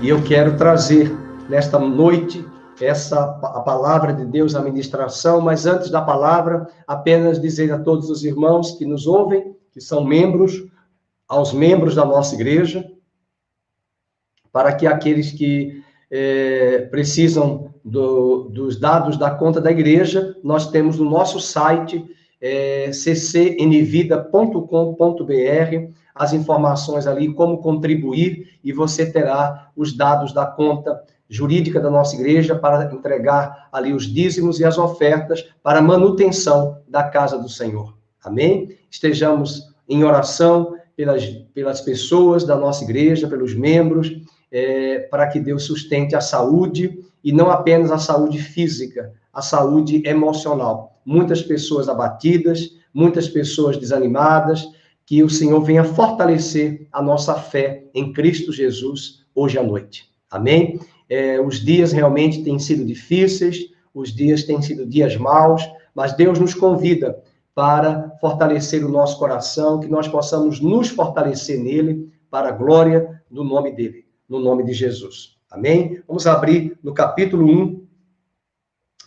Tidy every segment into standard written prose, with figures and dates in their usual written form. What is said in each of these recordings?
E eu quero trazer nesta noite a palavra de Deus, a ministração, mas antes da palavra, apenas dizer a todos os irmãos que nos ouvem, que são membros, aos membros da nossa igreja, para que aqueles que precisam dos dados da conta da igreja, nós temos no nosso site, ccnvida.com.br, as informações ali, como contribuir, e você terá os dados da conta jurídica da nossa igreja para entregar ali os dízimos e as ofertas para a manutenção da casa do Senhor. Amém? Estejamos em oração pelas pessoas da nossa igreja, pelos membros, para que Deus sustente a saúde, e não apenas a saúde física, a saúde emocional. Muitas pessoas abatidas, muitas pessoas desanimadas, que o Senhor venha fortalecer a nossa fé em Cristo Jesus hoje à noite. Amém? Os dias realmente têm sido difíceis, os dias têm sido dias maus, mas Deus nos convida para fortalecer o nosso coração, que nós possamos nos fortalecer nele, para a glória do nome dele, no nome de Jesus. Amém? Vamos abrir no capítulo 1,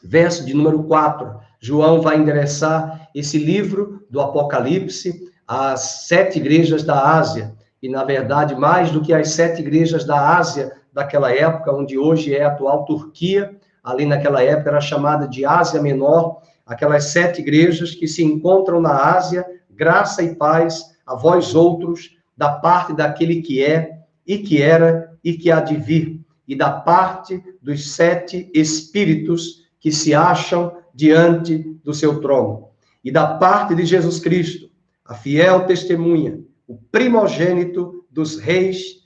verso de número 4. João vai endereçar esse livro do Apocalipse às 7 igrejas da Ásia, e, na verdade, mais do que as 7 igrejas da Ásia daquela época, onde hoje é a atual Turquia, ali naquela época era chamada de Ásia Menor, aquelas 7 igrejas que se encontram na Ásia, graça e paz a vós outros, da parte daquele que é, e que era, e que há de vir, e da parte dos 7 espíritos que se acham diante do seu trono, e da parte de Jesus Cristo, a fiel testemunha, o primogênito dos reis,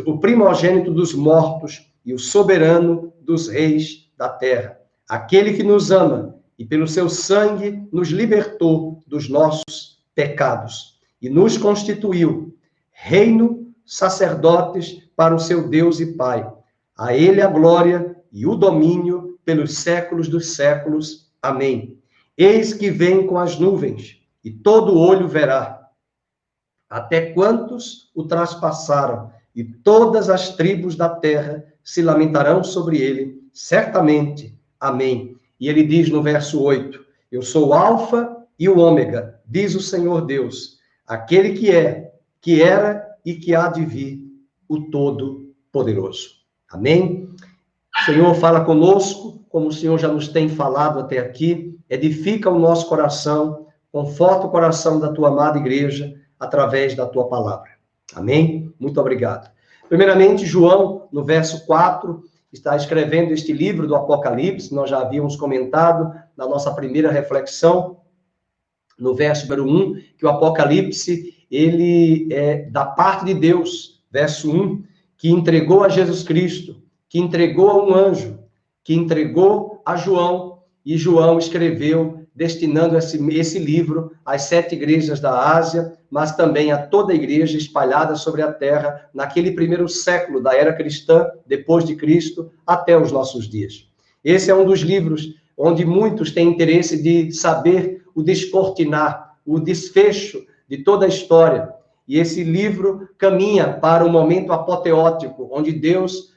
o primogênito dos mortos e o soberano dos reis da terra, aquele que nos ama e pelo seu sangue nos libertou dos nossos pecados e nos constituiu reino, sacerdotes para o seu Deus e Pai. A ele a glória e o domínio pelos séculos dos séculos. Amém. Eis que vem com as nuvens, e todo olho verá, até quantos o traspassaram, e todas as tribos da terra se lamentarão sobre ele, certamente. Amém. E ele diz no verso 8, eu sou o Alfa e o Ômega, diz o Senhor Deus, aquele que é, que era e que há de vir, o Todo-Poderoso. Amém? O Senhor fala conosco, como o Senhor já nos tem falado até aqui, edifica o nosso coração, conforta o coração da tua amada igreja, através da tua palavra. Amém? Muito obrigado. Primeiramente, João, no verso 4, está escrevendo este livro do Apocalipse, nós já havíamos comentado na nossa primeira reflexão, no verso número 1, que o Apocalipse, ele é da parte de Deus, verso 1, que entregou a Jesus Cristo, que entregou a um anjo, que entregou a João, e João escreveu, destinando esse livro às 7 igrejas da Ásia, mas também a toda a igreja espalhada sobre a terra, naquele primeiro século da era cristã, depois de Cristo, até os nossos dias. Esse é um dos livros onde muitos têm interesse de saber o descortinar, o desfecho de toda a história. E esse livro caminha para o momento apoteótico, onde Deus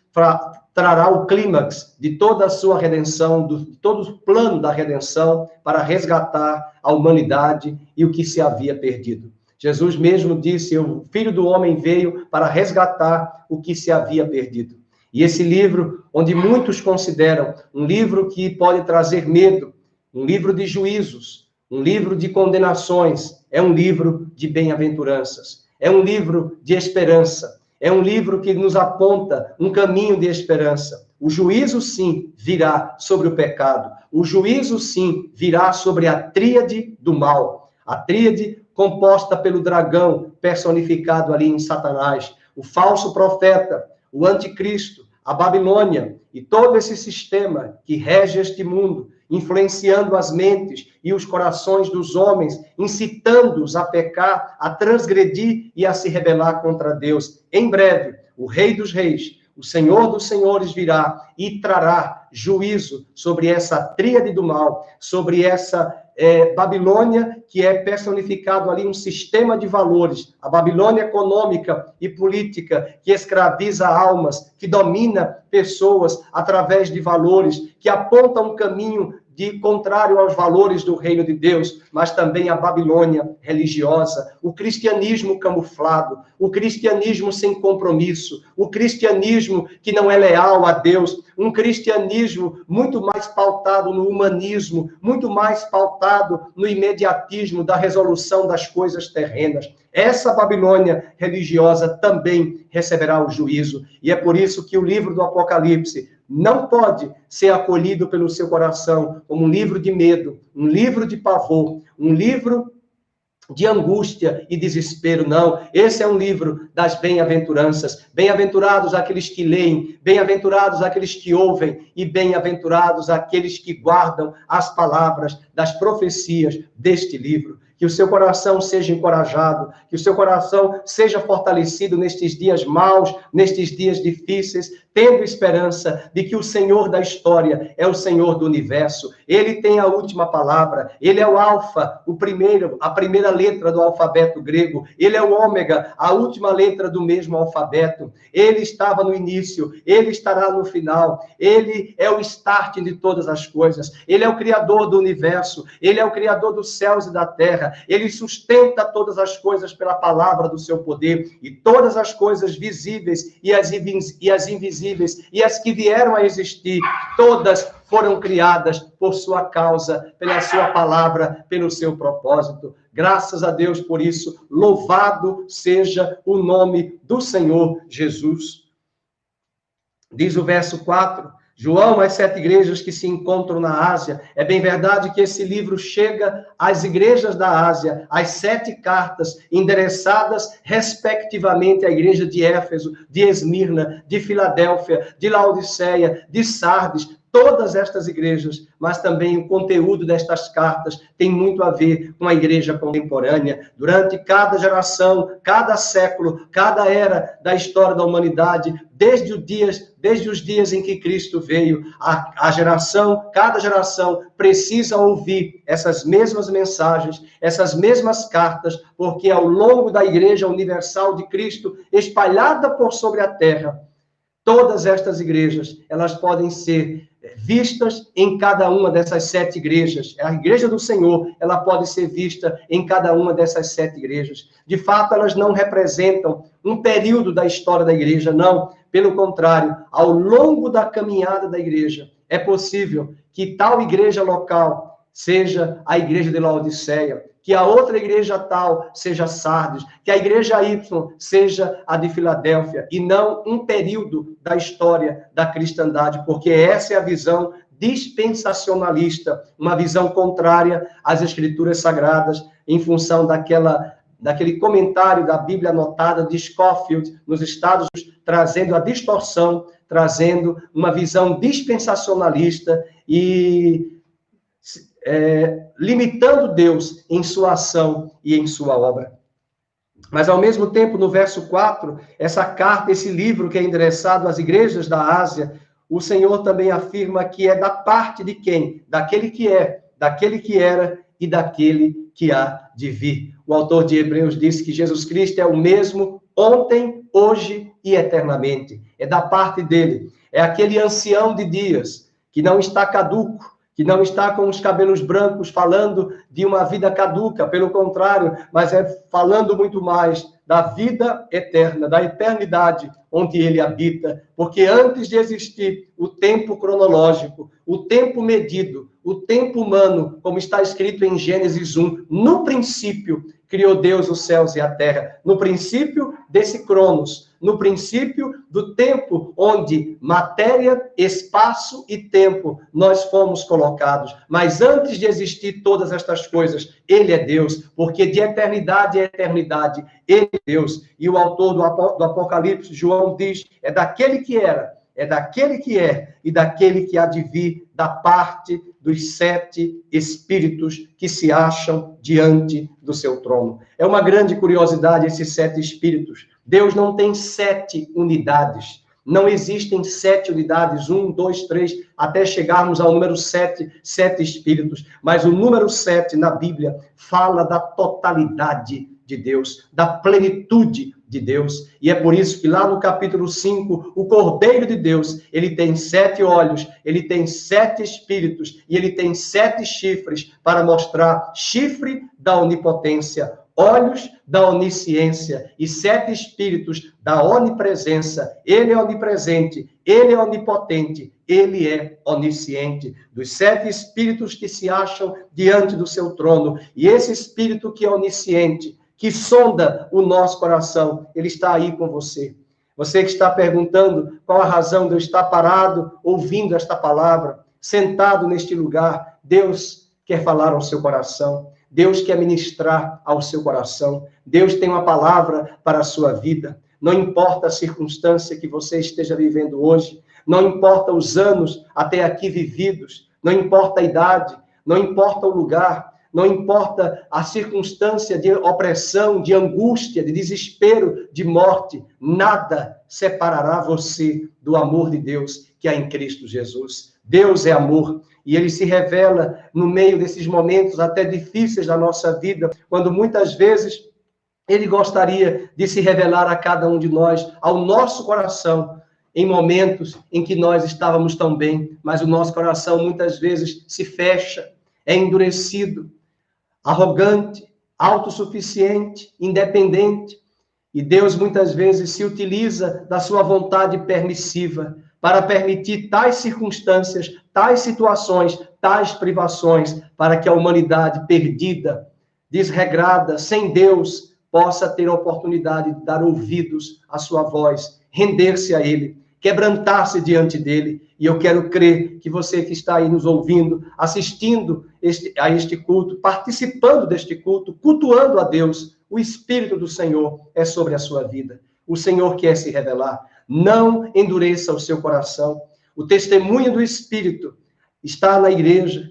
trará o clímax de toda a sua redenção, de todo o plano da redenção, para resgatar a humanidade e o que se havia perdido. Jesus mesmo disse, o Filho do Homem veio para resgatar o que se havia perdido. E esse livro, onde muitos consideram um livro que pode trazer medo, um livro de juízos, um livro de condenações, é um livro de bem-aventuranças, é um livro de esperança, é um livro que nos aponta um caminho de esperança. O juízo, sim, virá sobre o pecado. O juízo, sim, virá sobre a tríade do mal. A tríade composta pelo dragão, personificado ali em Satanás, o falso profeta, o anticristo, a Babilônia e todo esse sistema que rege este mundo, influenciando as mentes e os corações dos homens, incitando-os a pecar, a transgredir e a se rebelar contra Deus. Em breve, o Rei dos Reis, o Senhor dos Senhores virá e trará juízo sobre essa tríade do mal, sobre essa Babilônia, que é personificado ali um sistema de valores, a Babilônia econômica e política, que escraviza almas, que domina pessoas através de valores, que aponta um caminho de contrário aos valores do reino de Deus, mas também a Babilônia religiosa, o cristianismo camuflado, o cristianismo sem compromisso, o cristianismo que não é leal a Deus, um cristianismo muito mais pautado no humanismo, muito mais pautado no imediatismo da resolução das coisas terrenas. Essa Babilônia religiosa também receberá o juízo, e é por isso que o livro do Apocalipse não pode ser acolhido pelo seu coração como um livro de medo, um livro de pavor, um livro de angústia e desespero, não. Esse é um livro das bem-aventuranças. Bem-aventurados aqueles que leem, bem-aventurados aqueles que ouvem e bem-aventurados aqueles que guardam as palavras das profecias deste livro. Que o seu coração seja encorajado, que o seu coração seja fortalecido nestes dias maus, nestes dias difíceis, tendo esperança de que o Senhor da história é o Senhor do universo. Ele tem a última palavra, ele é o alfa, a primeira letra do alfabeto grego, ele é o ômega, a última letra do mesmo alfabeto. Ele estava no início, ele estará no final, ele é o start de todas as coisas, ele é o criador do universo, ele é o criador dos céus e da terra, ele sustenta todas as coisas pela palavra do seu poder, e todas as coisas visíveis e as invisíveis e as que vieram a existir, todas foram criadas por sua causa, pela sua palavra, pelo seu propósito. Graças a Deus por isso, louvado seja o nome do Senhor Jesus. Diz o verso 4, João, as 7 igrejas que se encontram na Ásia. É bem verdade que esse livro chega às igrejas da Ásia, as 7 cartas endereçadas respectivamente à igreja de Éfeso, de Esmirna, de Filadélfia, de Laodiceia, de Sardes, todas estas igrejas, mas também o conteúdo destas cartas tem muito a ver com a igreja contemporânea. Durante cada geração, cada século, cada era da história da humanidade, desde os dias em que Cristo veio, cada geração precisa ouvir essas mesmas mensagens, essas mesmas cartas, porque ao longo da Igreja Universal de Cristo, espalhada por sobre a terra, todas estas igrejas, elas podem ser vistas em cada uma dessas 7 igrejas. A igreja do Senhor, ela pode ser vista em cada uma dessas 7 igrejas. De fato, elas não representam um período da história da igreja, não. Pelo contrário, ao longo da caminhada da igreja, é possível que tal igreja local seja a igreja de Laodiceia, que a outra igreja tal seja Sardes, que a igreja Y seja a de Filadélfia, e não um período da história da cristandade, porque essa é a visão dispensacionalista, uma visão contrária às escrituras sagradas, em função daquele comentário da Bíblia anotada de Scofield, nos Estados Unidos, trazendo a distorção, trazendo uma visão dispensacionalista e limitando Deus em sua ação e em sua obra. Mas, ao mesmo tempo, no verso 4, essa carta, esse livro que é endereçado às igrejas da Ásia, o Senhor também afirma que é da parte de quem? Daquele que é, daquele que era e daquele que há de vir. O autor de Hebreus diz que Jesus Cristo é o mesmo ontem, hoje e eternamente. É da parte dele. É aquele ancião de dias que não está caduco, que não está com os cabelos brancos falando de uma vida caduca, pelo contrário, mas é falando muito mais da vida eterna, da eternidade onde ele habita, porque antes de existir o tempo cronológico, o tempo medido, o tempo humano, como está escrito em Gênesis 1, no princípio criou Deus os céus e a terra, no princípio desse cronos, no princípio do tempo onde matéria, espaço e tempo nós fomos colocados. Mas antes de existir todas estas coisas, ele é Deus, porque de eternidade a eternidade, ele é Deus. E o autor do Apocalipse, João, diz, é daquele que era, é daquele que é e daquele que há de vir da parte dos 7 espíritos que se acham diante do seu trono. É uma grande curiosidade esses 7 espíritos. Deus não tem 7 unidades. Não existem 7 unidades, 1, 2, 3, até chegarmos ao número 7, 7 espíritos. Mas o número 7 na Bíblia fala da totalidade de Deus, da plenitude de Deus. E é por isso que lá no capítulo 5, o Cordeiro de Deus, ele tem 7 olhos, ele tem 7 espíritos e ele tem 7 chifres para mostrar chifre da onipotência, olhos da onisciência e 7 espíritos da onipresença. Ele é onipresente, ele é onipotente, ele é onisciente. Dos 7 espíritos que se acham diante do seu trono. E esse espírito que é onisciente, que sonda o nosso coração, ele está aí com você. Você que está perguntando qual a razão de eu estar parado, ouvindo esta palavra, sentado neste lugar, Deus quer falar ao seu coração. Deus quer ministrar ao seu coração. Deus tem uma palavra para a sua vida. Não importa a circunstância que você esteja vivendo hoje, não importa os anos até aqui vividos, não importa a idade, não importa o lugar, não importa a circunstância de opressão, de angústia, de desespero, de morte, nada separará você do amor de Deus que há em Cristo Jesus. Deus é amor. E ele se revela no meio desses momentos até difíceis da nossa vida, quando muitas vezes ele gostaria de se revelar a cada um de nós, ao nosso coração, em momentos em que nós estávamos tão bem, mas o nosso coração muitas vezes se fecha, é endurecido, arrogante, autossuficiente, independente. E Deus muitas vezes se utiliza da sua vontade permissiva para permitir tais circunstâncias, tais situações, tais privações, para que a humanidade perdida, desregrada, sem Deus, possa ter a oportunidade de dar ouvidos à sua voz, render-se a Ele, quebrantar-se diante dEle. E eu quero crer que você que está aí nos ouvindo, assistindo a este culto, participando deste culto, cultuando a Deus, o Espírito do Senhor é sobre a sua vida. O Senhor quer se revelar. Não endureça o seu coração. O testemunho do Espírito está na igreja.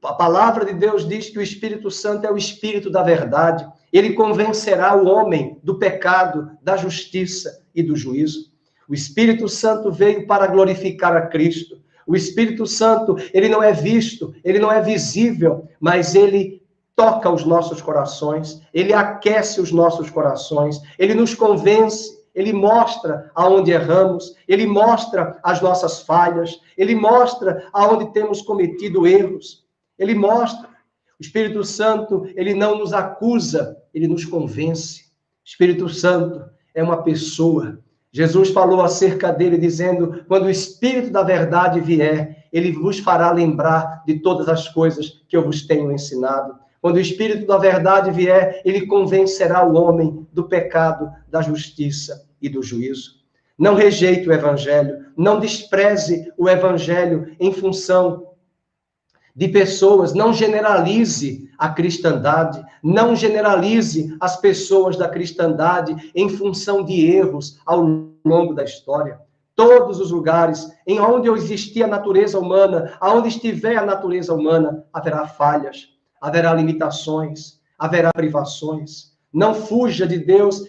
A palavra de Deus diz que o Espírito Santo é o Espírito da verdade. Ele convencerá o homem do pecado, da justiça e do juízo. O Espírito Santo veio para glorificar a Cristo. O Espírito Santo, ele não é visto, ele não é visível, mas ele toca os nossos corações, ele aquece os nossos corações, ele nos convence. Ele mostra aonde erramos, ele mostra as nossas falhas, ele mostra aonde temos cometido erros, ele mostra. O Espírito Santo, ele não nos acusa, ele nos convence. O Espírito Santo é uma pessoa. Jesus falou acerca dele, dizendo, quando o Espírito da verdade vier, ele vos fará lembrar de todas as coisas que eu vos tenho ensinado. Quando o Espírito da verdade vier, ele convencerá o homem do pecado, da justiça e do juízo. Não rejeite o Evangelho, não despreze o Evangelho em função de pessoas, não generalize a cristandade, não generalize as pessoas da cristandade em função de erros ao longo da história. Todos os lugares em onde existia a natureza humana, aonde estiver a natureza humana, haverá falhas, haverá limitações, haverá privações. Não fuja de Deus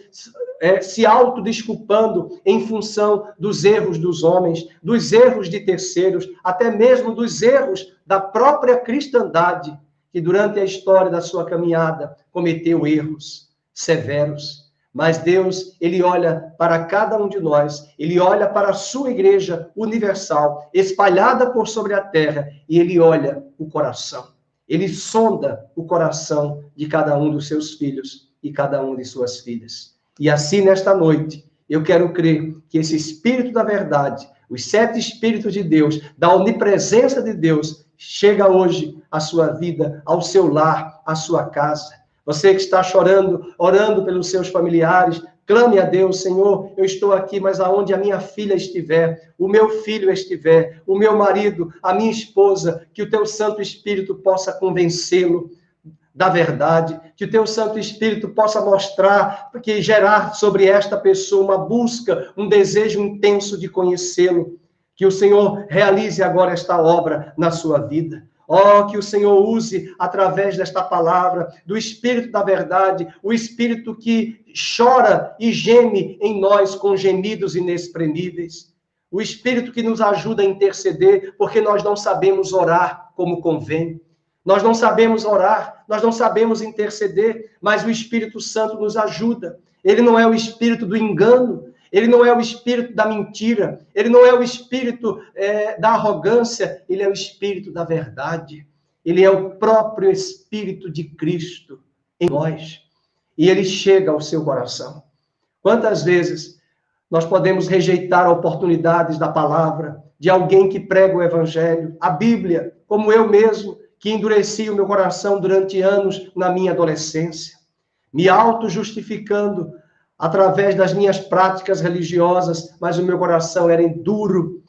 se autodesculpando em função dos erros dos homens, dos erros de terceiros, até mesmo dos erros da própria cristandade, que durante a história da sua caminhada cometeu erros severos. Mas Deus, ele olha para cada um de nós, ele olha para a sua igreja universal, espalhada por sobre a terra, e ele olha o coração. Ele sonda o coração de cada um dos seus filhos e cada uma de suas filhas. E assim, nesta noite, eu quero crer que esse Espírito da verdade, os 7 Espíritos de Deus, da onipresença de Deus, chega hoje à sua vida, ao seu lar, à sua casa. Você que está chorando, orando pelos seus familiares, clame a Deus, Senhor, eu estou aqui, mas aonde a minha filha estiver, o meu filho estiver, o meu marido, a minha esposa, que o teu Santo Espírito possa convencê-lo da verdade, que o teu Santo Espírito possa mostrar, que gerar sobre esta pessoa uma busca, um desejo intenso de conhecê-lo, que o Senhor realize agora esta obra na sua vida. Que o Senhor use, através desta palavra, do Espírito da verdade, o Espírito que chora e geme em nós com gemidos inexprimíveis. o Espírito que nos ajuda a interceder, porque nós não sabemos orar como convém. Nós não sabemos orar, nós não sabemos interceder, mas o Espírito Santo nos ajuda. Ele não é o espírito do engano, ele não é o espírito da mentira, ele não é o espírito da arrogância, ele é o espírito da verdade. Ele é o próprio Espírito de Cristo em nós. E ele chega ao seu coração. Quantas vezes nós podemos rejeitar oportunidades da palavra, de alguém que prega o Evangelho, a Bíblia, como eu mesmo, que endureci o meu coração durante anos na minha adolescência, me auto-justificando através das minhas práticas religiosas, mas o meu coração era duro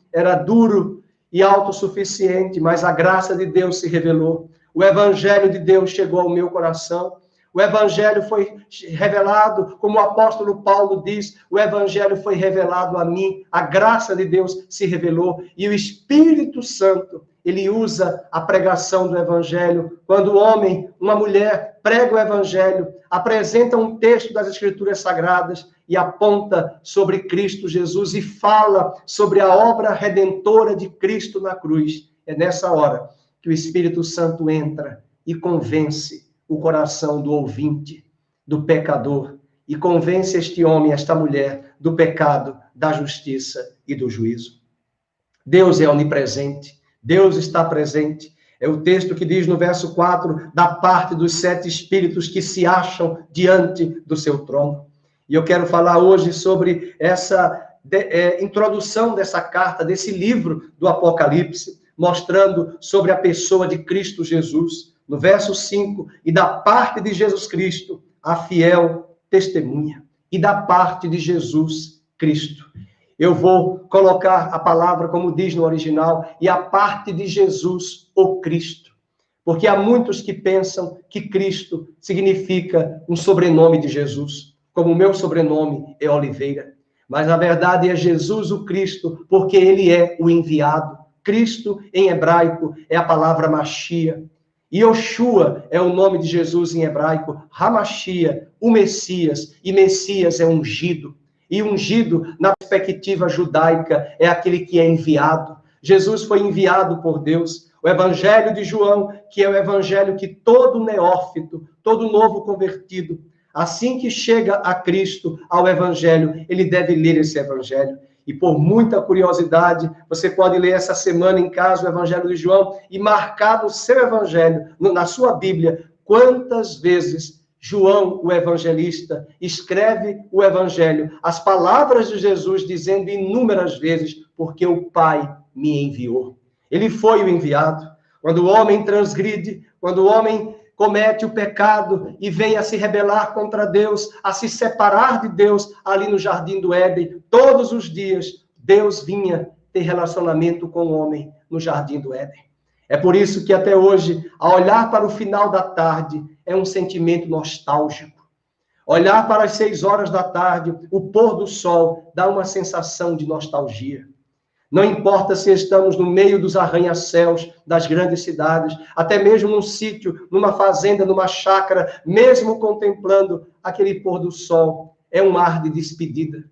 e autossuficiente, mas a graça de Deus se revelou. O Evangelho de Deus chegou ao meu coração. O Evangelho foi revelado, como o apóstolo Paulo diz, o Evangelho foi revelado a mim, a graça de Deus se revelou, e o Espírito Santo, ele usa a pregação do Evangelho. Quando o homem, uma mulher, prega o Evangelho, apresenta um texto das Escrituras Sagradas e aponta sobre Cristo Jesus e fala sobre a obra redentora de Cristo na cruz, é nessa hora que o Espírito Santo entra e convence o coração do ouvinte, do pecador, e convence este homem, esta mulher, do pecado, da justiça e do juízo. Deus é onipresente, Deus está presente. É o texto que diz no verso 4, da parte dos 7 espíritos que se acham diante do seu trono. E eu quero falar hoje sobre essa introdução dessa carta, desse livro do Apocalipse, mostrando sobre a pessoa de Cristo Jesus. No verso 5, e da parte de Jesus Cristo, a fiel testemunha. E da parte de Jesus Cristo. Eu vou colocar a palavra como diz no original, e a parte de Jesus, o Cristo. Porque há muitos que pensam que Cristo significa um sobrenome de Jesus, como o meu sobrenome é Oliveira. Mas a verdade é Jesus o Cristo, porque ele é o enviado. Cristo, em hebraico, é a palavra Machia. Yoshua é o nome de Jesus em hebraico, Hamashia, o Messias, e Messias é ungido. E ungido, na perspectiva judaica, é aquele que é enviado. Jesus foi enviado por Deus. O Evangelho de João, que é o Evangelho que todo neófito, todo novo convertido, assim que chega a Cristo, ao Evangelho, ele deve ler esse Evangelho. E por muita curiosidade, você pode ler essa semana em casa o Evangelho de João e marcar no seu Evangelho, na sua Bíblia, quantas vezes João, o evangelista, escreve o Evangelho, as palavras de Jesus dizendo inúmeras vezes, porque o Pai me enviou. Ele foi o enviado. Quando o homem transgride, quando o homem comete o pecado e vem a se rebelar contra Deus, a se separar de Deus ali no Jardim do Éden, todos os dias, Deus vinha ter relacionamento com o homem no Jardim do Éden. É por isso que até hoje, ao olhar para o final da tarde, é um sentimento nostálgico. Olhar para as 6 horas da tarde, o pôr do sol, dá uma sensação de nostalgia. Não importa se estamos no meio dos arranha-céus das grandes cidades, até mesmo num sítio, numa fazenda, numa chácara, mesmo contemplando aquele pôr do sol, é um ar de despedida.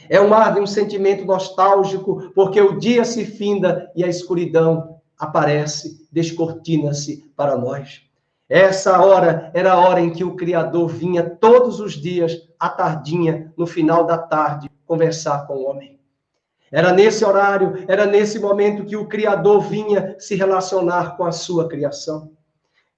É um ar de um sentimento nostálgico, porque o dia se finda e a escuridão aparece, descortina-se para nós. Essa hora era a hora em que o Criador vinha todos os dias, à tardinha, no final da tarde, conversar com o homem. Era nesse horário, era nesse momento que o Criador vinha se relacionar com a sua criação.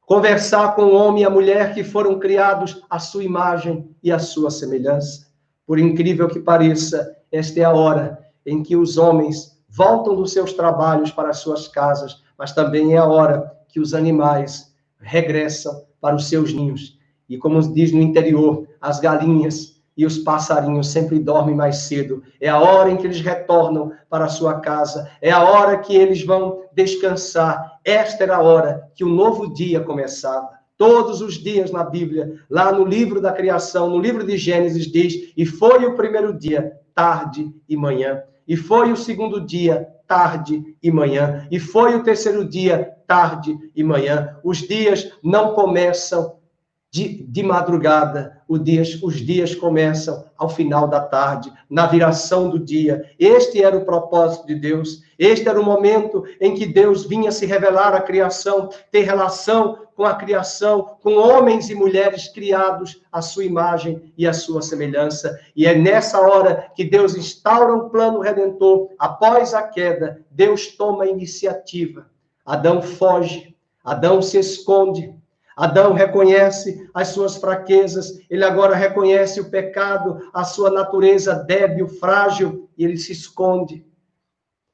Conversar com o homem e a mulher que foram criados à sua imagem e à sua semelhança. Por incrível que pareça, esta é a hora em que os homens voltam dos seus trabalhos para as suas casas, mas também é a hora que os animais regressam para os seus ninhos. E como diz no interior, as galinhas e os passarinhos sempre dormem mais cedo. É a hora em que eles retornam para a sua casa. É a hora que eles vão descansar. Esta era a hora que o novo dia começava. Todos os dias na Bíblia, lá no livro da criação, no livro de Gênesis, diz: e foi o primeiro dia, tarde e manhã. E foi o segundo dia, tarde e manhã. E foi o terceiro dia, tarde e manhã. Os dias não começam de madrugada, os dias começam ao final da tarde, na viração do dia. Este era o propósito de Deus. Este era o momento em que Deus vinha se revelar à criação, ter relação com a criação, com homens e mulheres criados à sua imagem e à sua semelhança. E é nessa hora que Deus instaura um plano redentor. Após a queda, Deus toma a iniciativa. Adão foge, Adão se esconde. Adão reconhece as suas fraquezas, ele agora reconhece o pecado, a sua natureza débil, frágil, e ele se esconde.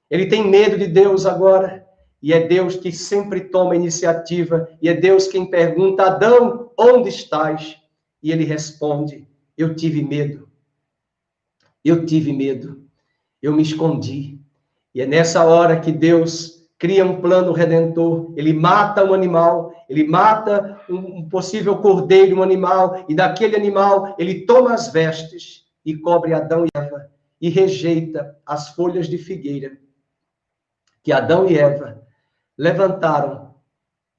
Ele tem medo de Deus agora, e é Deus que sempre toma a iniciativa, e é Deus quem pergunta: Adão, onde estás? E ele responde: eu tive medo, eu me escondi. E é nessa hora que Deus cria um plano redentor. Ele mata um animal, ele mata um possível cordeiro, um animal, e daquele animal ele toma as vestes e cobre Adão e Eva e rejeita as folhas de figueira que Adão e Eva levantaram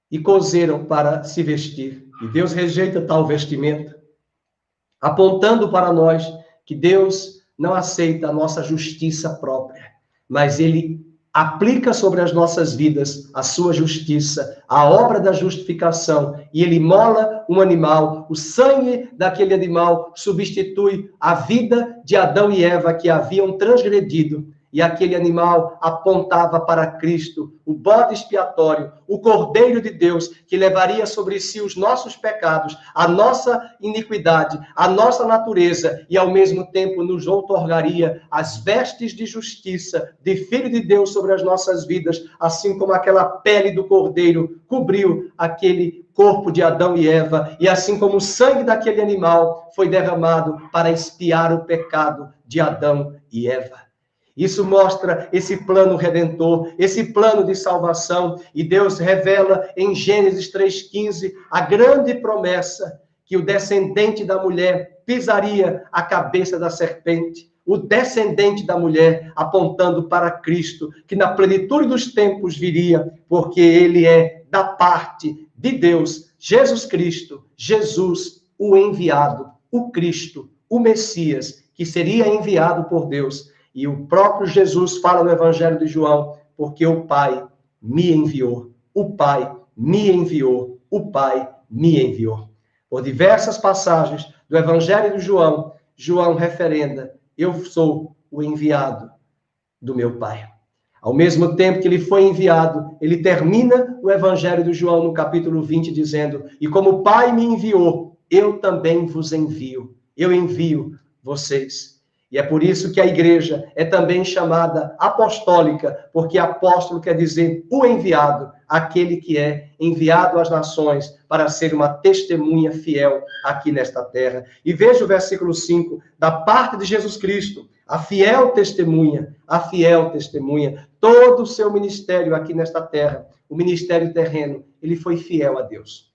e cozeram para se vestir. E Deus rejeita tal vestimenta, apontando para nós que Deus não aceita a nossa justiça própria, mas ele aplica sobre as nossas vidas a sua justiça, a obra da justificação, e ele mola um animal. O sangue daquele animal substitui a vida de Adão e Eva que haviam transgredido, e aquele animal apontava para Cristo, o bode expiatório, o Cordeiro de Deus, que levaria sobre si os nossos pecados, a nossa iniquidade, a nossa natureza, e ao mesmo tempo nos outorgaria as vestes de justiça, de Filho de Deus sobre as nossas vidas, assim como aquela pele do Cordeiro cobriu aquele corpo de Adão e Eva, e assim como o sangue daquele animal foi derramado para expiar o pecado de Adão e Eva. Isso mostra esse plano redentor, esse plano de salvação, e Deus revela em Gênesis 3,15 a grande promessa que o descendente da mulher pisaria a cabeça da serpente, o descendente da mulher apontando para Cristo, que na plenitude dos tempos viria, porque ele é da parte de Deus, Jesus Cristo, Jesus, o enviado, o Cristo, o Messias, que seria enviado por Deus. E o próprio Jesus fala no Evangelho de João: porque o Pai me enviou, o Pai me enviou, o Pai me enviou. Por diversas passagens do Evangelho de João, João referenda: eu sou o enviado do meu Pai. Ao mesmo tempo que ele foi enviado, ele termina o Evangelho de João no capítulo 20 dizendo: e como o Pai me enviou, eu também vos envio. Eu envio vocês. E é por isso que a igreja é também chamada apostólica, porque apóstolo quer dizer o enviado, aquele que é enviado às nações para ser uma testemunha fiel aqui nesta terra. E veja o versículo 5, da parte de Jesus Cristo, a fiel testemunha, todo o seu ministério aqui nesta terra, o ministério terreno, ele foi fiel a Deus.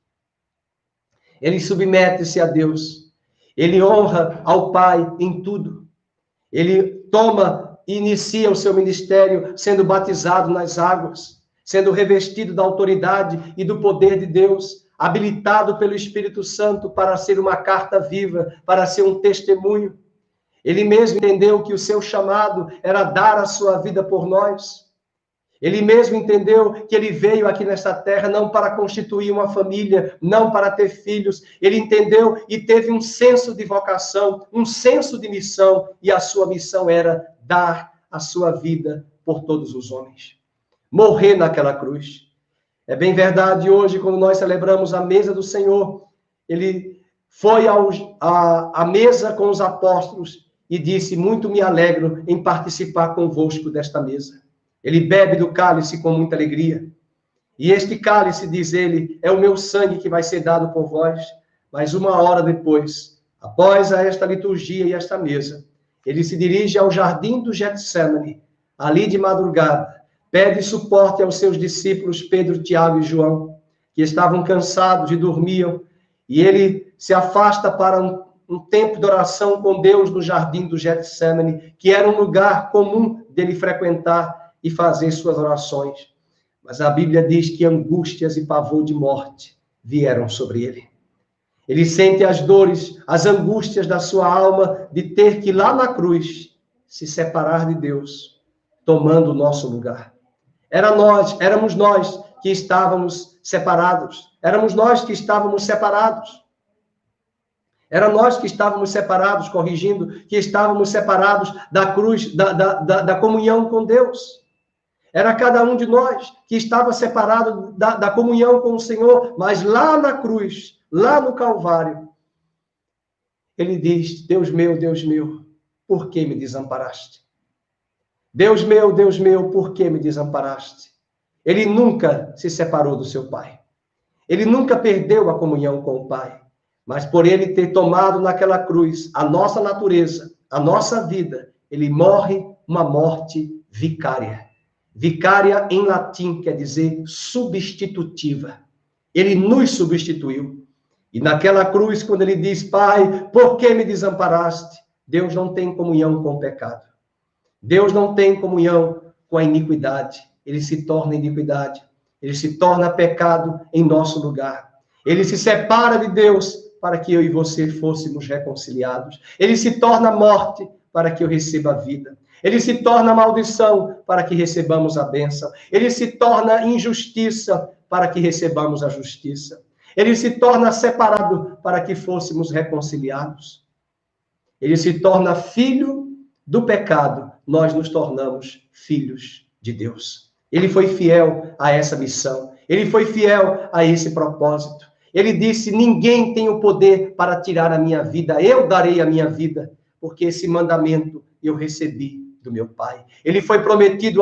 Ele submete-se a Deus, ele honra ao Pai em tudo. Ele toma e inicia o seu ministério sendo batizado nas águas, sendo revestido da autoridade e do poder de Deus, habilitado pelo Espírito Santo para ser uma carta viva, para ser um testemunho. Ele mesmo entendeu que o seu chamado era dar a sua vida por nós. Ele mesmo entendeu que ele veio aqui nesta terra não para constituir uma família, não para ter filhos. Ele entendeu e teve um senso de vocação, um senso de missão, e a sua missão era dar a sua vida por todos os homens. Morrer naquela cruz. É bem verdade, hoje, quando nós celebramos a mesa do Senhor, ele foi à mesa com os apóstolos e disse: muito me alegro em participar convosco desta mesa. Ele bebe do cálice com muita alegria. E este cálice, diz ele, é o meu sangue que vai ser dado por vós. Mas uma hora depois, após esta liturgia e esta mesa, ele se dirige ao jardim do Getsêmani, ali de madrugada, pede suporte aos seus discípulos Pedro, Tiago e João, que estavam cansados e dormiam, e ele se afasta para um tempo de oração com Deus no jardim do Getsêmani, que era um lugar comum dele frequentar e fazer suas orações. Mas a Bíblia diz que angústias e pavor de morte vieram sobre ele. Ele sente as dores, as angústias da sua alma de ter que, lá na cruz, se separar de Deus, tomando o nosso lugar. Éramos nós que estávamos separados. Éramos nós que estávamos separados. Era nós que estávamos separados, corrigindo, que estávamos separados da cruz, da comunhão com Deus. Era cada um de nós que estava separado da comunhão com o Senhor, mas lá na cruz, lá no Calvário, ele diz: Deus meu, por que me desamparaste? Deus meu, por que me desamparaste? Ele nunca se separou do seu Pai. Ele nunca perdeu a comunhão com o Pai. Mas por ele ter tomado naquela cruz a nossa natureza, a nossa vida, ele morre uma morte vicária. Vicária, em latim, quer dizer substitutiva. Ele nos substituiu. E naquela cruz, quando ele diz: Pai, por que me desamparaste? Deus não tem comunhão com o pecado. Deus não tem comunhão com a iniquidade. Ele se torna iniquidade. Ele se torna pecado em nosso lugar. Ele se separa de Deus para que eu e você fôssemos reconciliados. Ele se torna morte para que eu receba a vida. Ele se torna maldição para que recebamos a bênção. Ele se torna injustiça para que recebamos a justiça. Ele se torna separado para que fôssemos reconciliados. Ele se torna filho do pecado. Nós nos tornamos filhos de Deus. Ele foi fiel a essa missão. Ele foi fiel a esse propósito. Ele disse: ninguém tem o poder para tirar a minha vida. Eu darei a minha vida, porque esse mandamento eu recebi do meu Pai. Ele foi prometido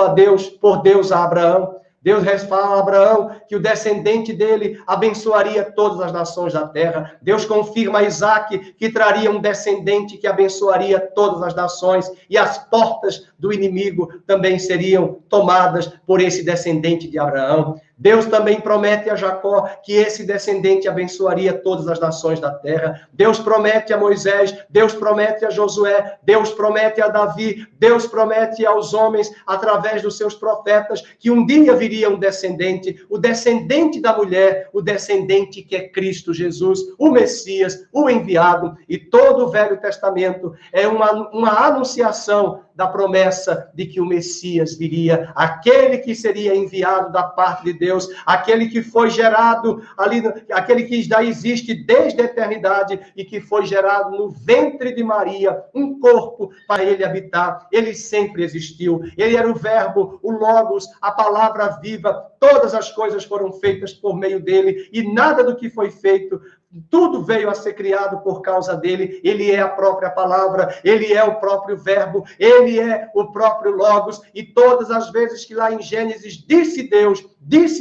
por Deus a Abraão. Deus fala a Abraão que o descendente dele abençoaria todas as nações da terra. Deus confirma a Isaac que traria um descendente que abençoaria todas as nações, e as portas do inimigo também seriam tomadas por esse descendente de Abraão. Deus também promete a Jacó que esse descendente abençoaria todas as nações da terra. Deus promete a Moisés, Deus promete a Josué, Deus promete a Davi, Deus promete aos homens, através dos seus profetas, que um dia viria um descendente, o descendente da mulher, o descendente que é Cristo Jesus, o Messias, o enviado. E todo o Velho Testamento é uma anunciação da promessa de que o Messias viria, aquele que seria enviado da parte de Deus, aquele que foi gerado ali, aquele que já existe desde a eternidade e que foi gerado no ventre de Maria, um corpo para ele habitar. Ele sempre existiu. Ele era o Verbo, o Logos, a palavra viva. Todas as coisas foram feitas por meio dele, e nada do que foi feito, tudo veio a ser criado por causa dele. Ele é a própria palavra, ele é o próprio verbo, ele é o próprio Logos. E todas as vezes que lá em Gênesis disse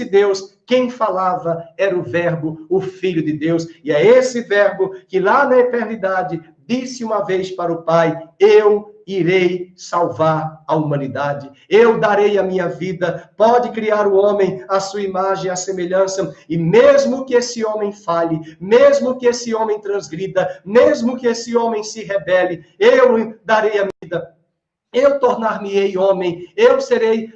Deus, quem falava era o verbo, o Filho de Deus. E é esse verbo que lá na eternidade disse uma vez para o Pai: eu irei salvar a humanidade. Eu darei a minha vida. Pode criar o homem à sua imagem e à semelhança. E mesmo que esse homem falhe, mesmo que esse homem transgrida, mesmo que esse homem se rebele, eu darei a vida. Eu tornar-me-ei homem, eu serei,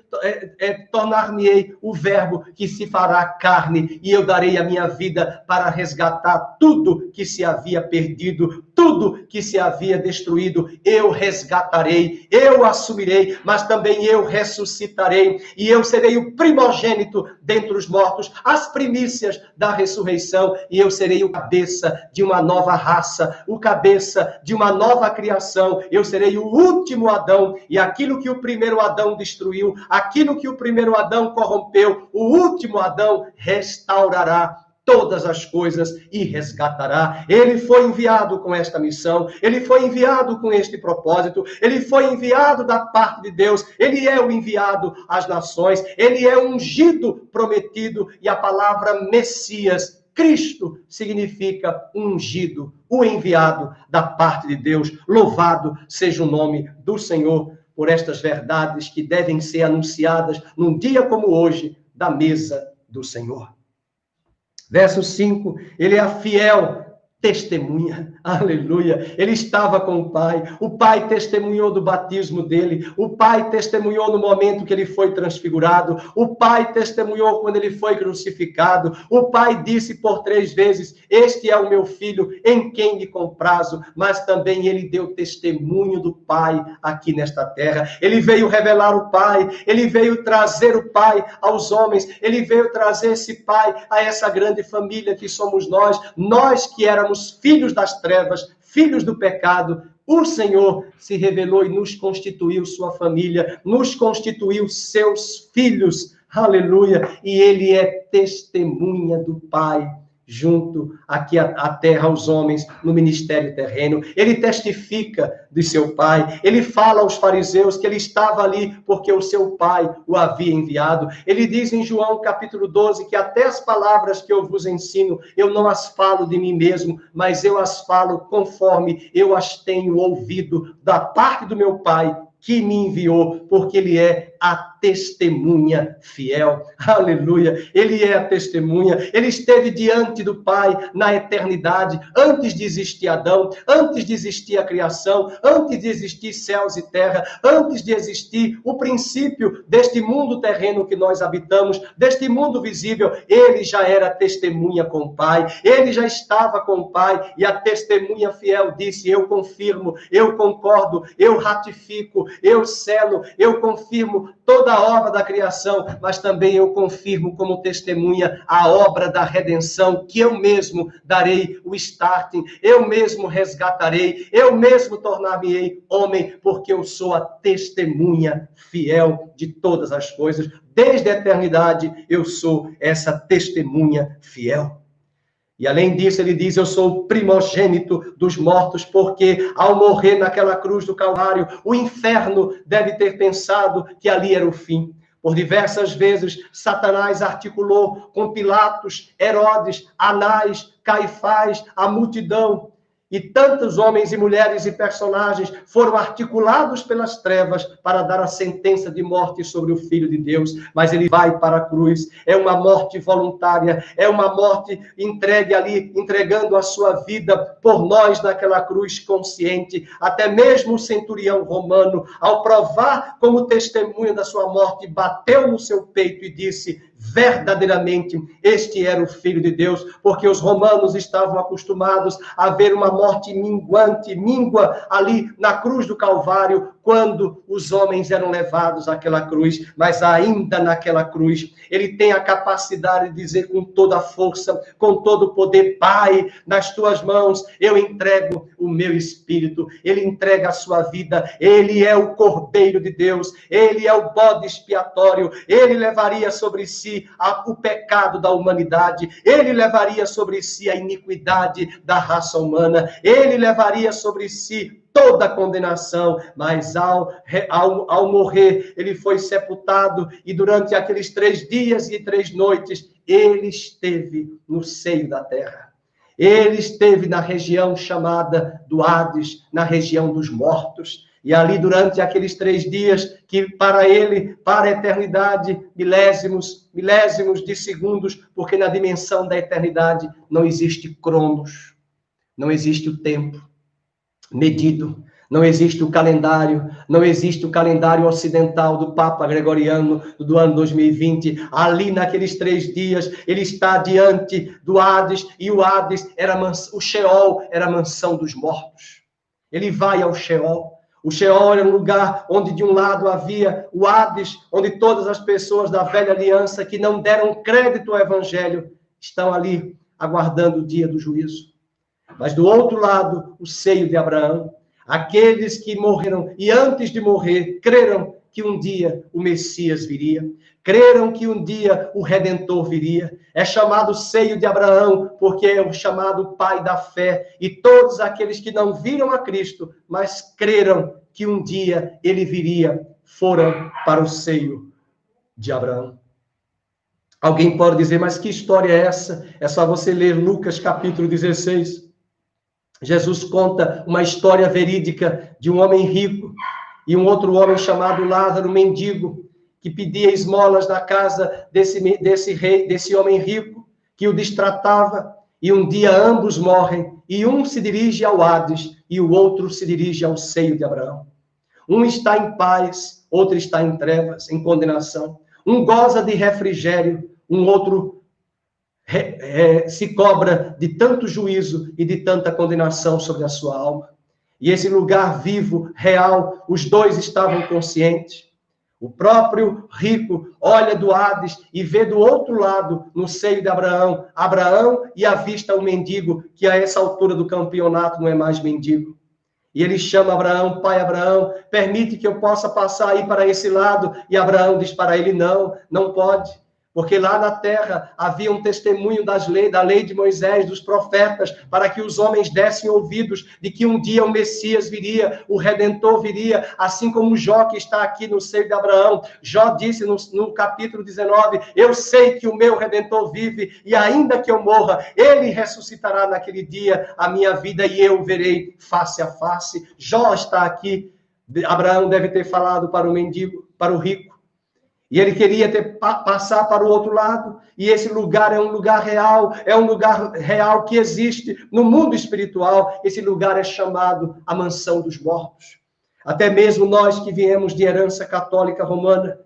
tornar-me-ei o verbo que se fará carne, e eu darei a minha vida para resgatar tudo que se havia perdido, tudo que se havia destruído. Eu resgatarei, eu assumirei, mas também eu ressuscitarei, e eu serei o primogênito dentre os mortos, as primícias da ressurreição, e eu serei o cabeça de uma nova raça, o cabeça de uma nova criação. Eu serei o último Adão. E aquilo que o primeiro Adão destruiu, aquilo que o primeiro Adão corrompeu, o último Adão restaurará todas as coisas e resgatará. Ele foi enviado com esta missão, ele foi enviado com este propósito, ele foi enviado da parte de Deus, ele é o enviado às nações, ele é o ungido prometido. E a palavra Messias, Cristo, significa ungido, o enviado da parte de Deus. Louvado seja o nome do Senhor por estas verdades que devem ser anunciadas num dia como hoje, da mesa do Senhor. Verso 5, ele é a fiel testemunha, aleluia, ele estava com o pai testemunhou do batismo dele, o pai testemunhou no momento que ele foi transfigurado, o pai testemunhou quando ele foi crucificado, o pai disse por 3 vezes, este é o meu filho, em quem me comprazo, mas também ele deu testemunho do pai aqui nesta terra, ele veio revelar o pai, ele veio trazer o pai aos homens, ele veio trazer esse pai a essa grande família que somos nós que éramos filhos das trevas, filhos do pecado, o Senhor se revelou e nos constituiu sua família, nos constituiu seus filhos, aleluia, e ele é testemunha do Pai, junto aqui à terra, aos homens, no ministério terreno. Ele testifica de seu pai, ele fala aos fariseus que ele estava ali porque o seu pai o havia enviado. Ele diz em João capítulo 12 que até as palavras que eu vos ensino, eu não as falo de mim mesmo, mas eu as falo conforme eu as tenho ouvido da parte do meu pai, que me enviou, porque ele é a testemunha fiel. Aleluia. Ele é a testemunha. Ele esteve diante do Pai na eternidade, antes de existir Adão, antes de existir a criação, antes de existir céus e terra, antes de existir o princípio deste mundo terreno que nós habitamos, deste mundo visível. Ele já era testemunha com o Pai. Ele já estava com o Pai e a testemunha fiel disse, eu confirmo, eu concordo, eu ratifico, eu selo, eu confirmo toda a obra da criação, mas também eu confirmo como testemunha a obra da redenção, que eu mesmo darei o starting, eu mesmo resgatarei, eu mesmo tornar-me-ei homem, porque eu sou a testemunha fiel de todas as coisas. Desde a eternidade eu sou essa testemunha fiel. E além disso, ele diz, eu sou o primogênito dos mortos, porque ao morrer naquela cruz do Calvário, o inferno deve ter pensado que ali era o fim. Por diversas vezes, Satanás articulou com Pilatos, Herodes, Anás, Caifás, a multidão. E tantos homens e mulheres e personagens foram articulados pelas trevas para dar a sentença de morte sobre o Filho de Deus. Mas ele vai para a cruz. É uma morte voluntária. É uma morte entregue ali, entregando a sua vida por nós naquela cruz consciente. Até mesmo o centurião romano, ao provar como testemunha da sua morte, bateu no seu peito e disse, verdadeiramente, este era o Filho de Deus, porque os romanos estavam acostumados a ver uma morte minguante, míngua ali na cruz do Calvário, quando os homens eram levados àquela cruz, mas ainda naquela cruz, ele tem a capacidade de dizer com toda a força, com todo o poder, Pai, nas tuas mãos, eu entrego o meu espírito, ele entrega a sua vida, ele é o Cordeiro de Deus, ele é o bode expiatório, ele levaria sobre si o pecado da humanidade, ele levaria sobre si a iniquidade da raça humana, ele levaria sobre si toda a condenação, mas ao morrer, ele foi sepultado e durante aqueles 3 dias e 3 noites, ele esteve no seio da terra. Ele esteve na região chamada do Hades, na região dos mortos. E ali, durante aqueles 3 dias, que para ele, para a eternidade, milésimos de segundos, porque na dimensão da eternidade não existe cronos, não existe o tempo medido, não existe o calendário, não existe o calendário ocidental do Papa Gregoriano do ano 2020. Ali, naqueles 3 dias, ele está diante do Hades, e o Hades o Sheol era a mansão dos mortos. Ele vai ao Sheol. O Sheol era um lugar onde de um lado havia o Hades, onde todas as pessoas da velha aliança que não deram crédito ao evangelho estão ali aguardando o dia do juízo. Mas do outro lado, o seio de Abraão, aqueles que morreram e antes de morrer creram que um dia o Messias viria, creram que um dia o Redentor viria. É chamado seio de Abraão, porque é o chamado pai da fé. E todos aqueles que não viram a Cristo, mas creram que um dia ele viria, foram para o seio de Abraão. Alguém pode dizer, mas que história é essa? É só você ler Lucas capítulo 16. Jesus conta uma história verídica de um homem rico e um outro homem chamado Lázaro, mendigo, que pedia esmolas na casa desse homem rico, que o destratava. e um dia ambos morrem, e um se dirige ao Hades, e o outro se dirige ao seio de Abraão. Um está em paz, outro está em trevas, em condenação. Um goza de refrigério, um outro se cobra de tanto juízo e de tanta condenação sobre a sua alma. E esse lugar vivo, real, os dois estavam conscientes. O próprio rico olha do Hades e vê do outro lado, no seio de Abraão, e avista o mendigo, que a essa altura do campeonato não é mais mendigo. E ele chama Abraão, pai Abraão, permite que eu possa passar aí para esse lado. E Abraão diz para ele, não pode. Porque lá na terra havia um testemunho da lei de Moisés, dos profetas, para que os homens dessem ouvidos de que um dia o Messias viria, o Redentor viria, assim como Jó, que está aqui no seio de Abraão. Jó disse no capítulo 19, eu sei que o meu Redentor vive, e ainda que eu morra, ele ressuscitará naquele dia a minha vida, e eu verei face a face. Jó está aqui, Abraão deve ter falado para o mendigo, para o rico, e ele queria passar para o outro lado, e esse lugar é um lugar real que existe no mundo espiritual. Esse lugar é chamado a mansão dos mortos. Até mesmo nós que viemos de herança católica romana,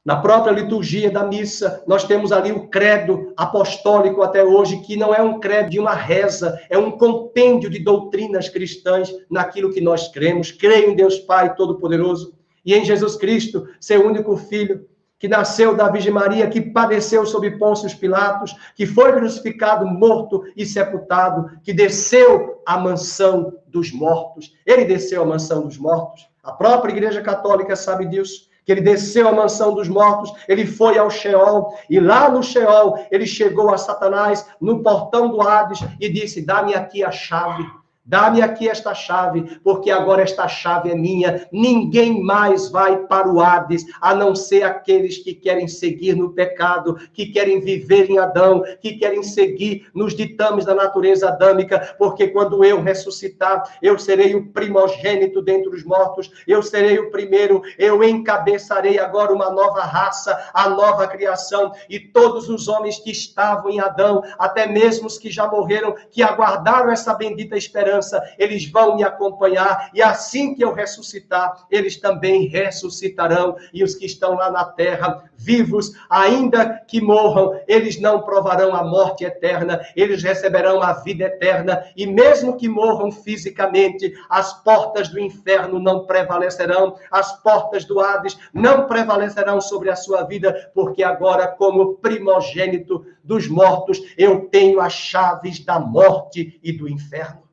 na própria liturgia da missa, nós temos ali o credo apostólico até hoje, que não é um credo de uma reza, é um compêndio de doutrinas cristãs naquilo que nós cremos. Creio em Deus Pai Todo-Poderoso, e em Jesus Cristo, seu único Filho, que nasceu da Virgem Maria, que padeceu sob Pôncio Pilatos, que foi crucificado, morto e sepultado, que desceu à mansão dos mortos. Ele desceu à mansão dos mortos. A própria Igreja Católica sabe disso, que ele desceu à mansão dos mortos, ele foi ao Sheol, e lá no Sheol ele chegou a Satanás, no portão do Hades, e disse, dá-me aqui a chave. Dá-me aqui esta chave, porque agora esta chave é minha. Ninguém mais vai para o Hades, a não ser aqueles que querem seguir no pecado, que querem viver em Adão, que querem seguir nos ditames da natureza adâmica, porque quando eu ressuscitar, eu serei o primogênito dentre os mortos, eu serei o primeiro, eu encabeçarei agora uma nova raça, a nova criação, e todos os homens que estavam em Adão, até mesmo os que já morreram, que aguardaram essa bendita esperança, eles vão me acompanhar, e assim que eu ressuscitar, eles também ressuscitarão, e os que estão lá na terra, vivos, ainda que morram, eles não provarão a morte eterna, eles receberão a vida eterna, e mesmo que morram fisicamente, as portas do inferno não prevalecerão, as portas do Hades não prevalecerão sobre a sua vida, porque agora, como primogênito dos mortos, eu tenho as chaves da morte e do inferno.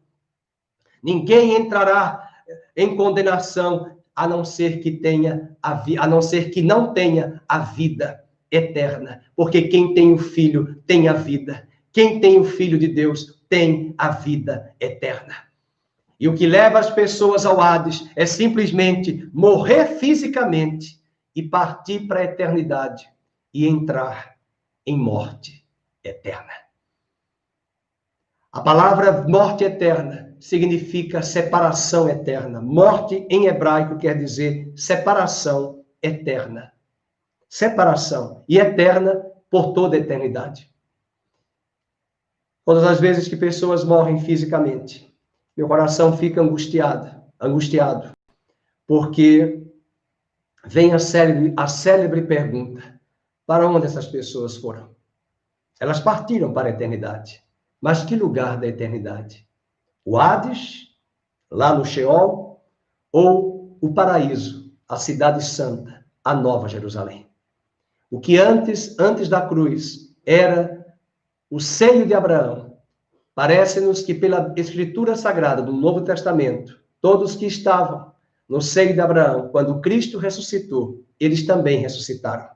Ninguém entrará em condenação a não ser que não tenha a vida eterna, porque quem tem o Filho tem a vida. Quem tem o Filho de Deus tem a vida eterna. E o que leva as pessoas ao Hades é simplesmente morrer fisicamente e partir para a eternidade e entrar em morte eterna. A palavra morte eterna significa separação eterna. Morte, em hebraico, quer dizer separação eterna. Separação. E eterna por toda a eternidade. Todas as vezes que pessoas morrem fisicamente, meu coração fica angustiado, porque vem a célebre pergunta, para onde essas pessoas foram? Elas partiram para a eternidade. Mas que lugar da eternidade? O Hades, lá no Sheol, ou o paraíso, a cidade santa, a Nova Jerusalém? O que antes da cruz era o seio de Abraão, parece-nos que pela Escritura Sagrada do Novo Testamento, todos que estavam no seio de Abraão, quando Cristo ressuscitou, eles também ressuscitaram.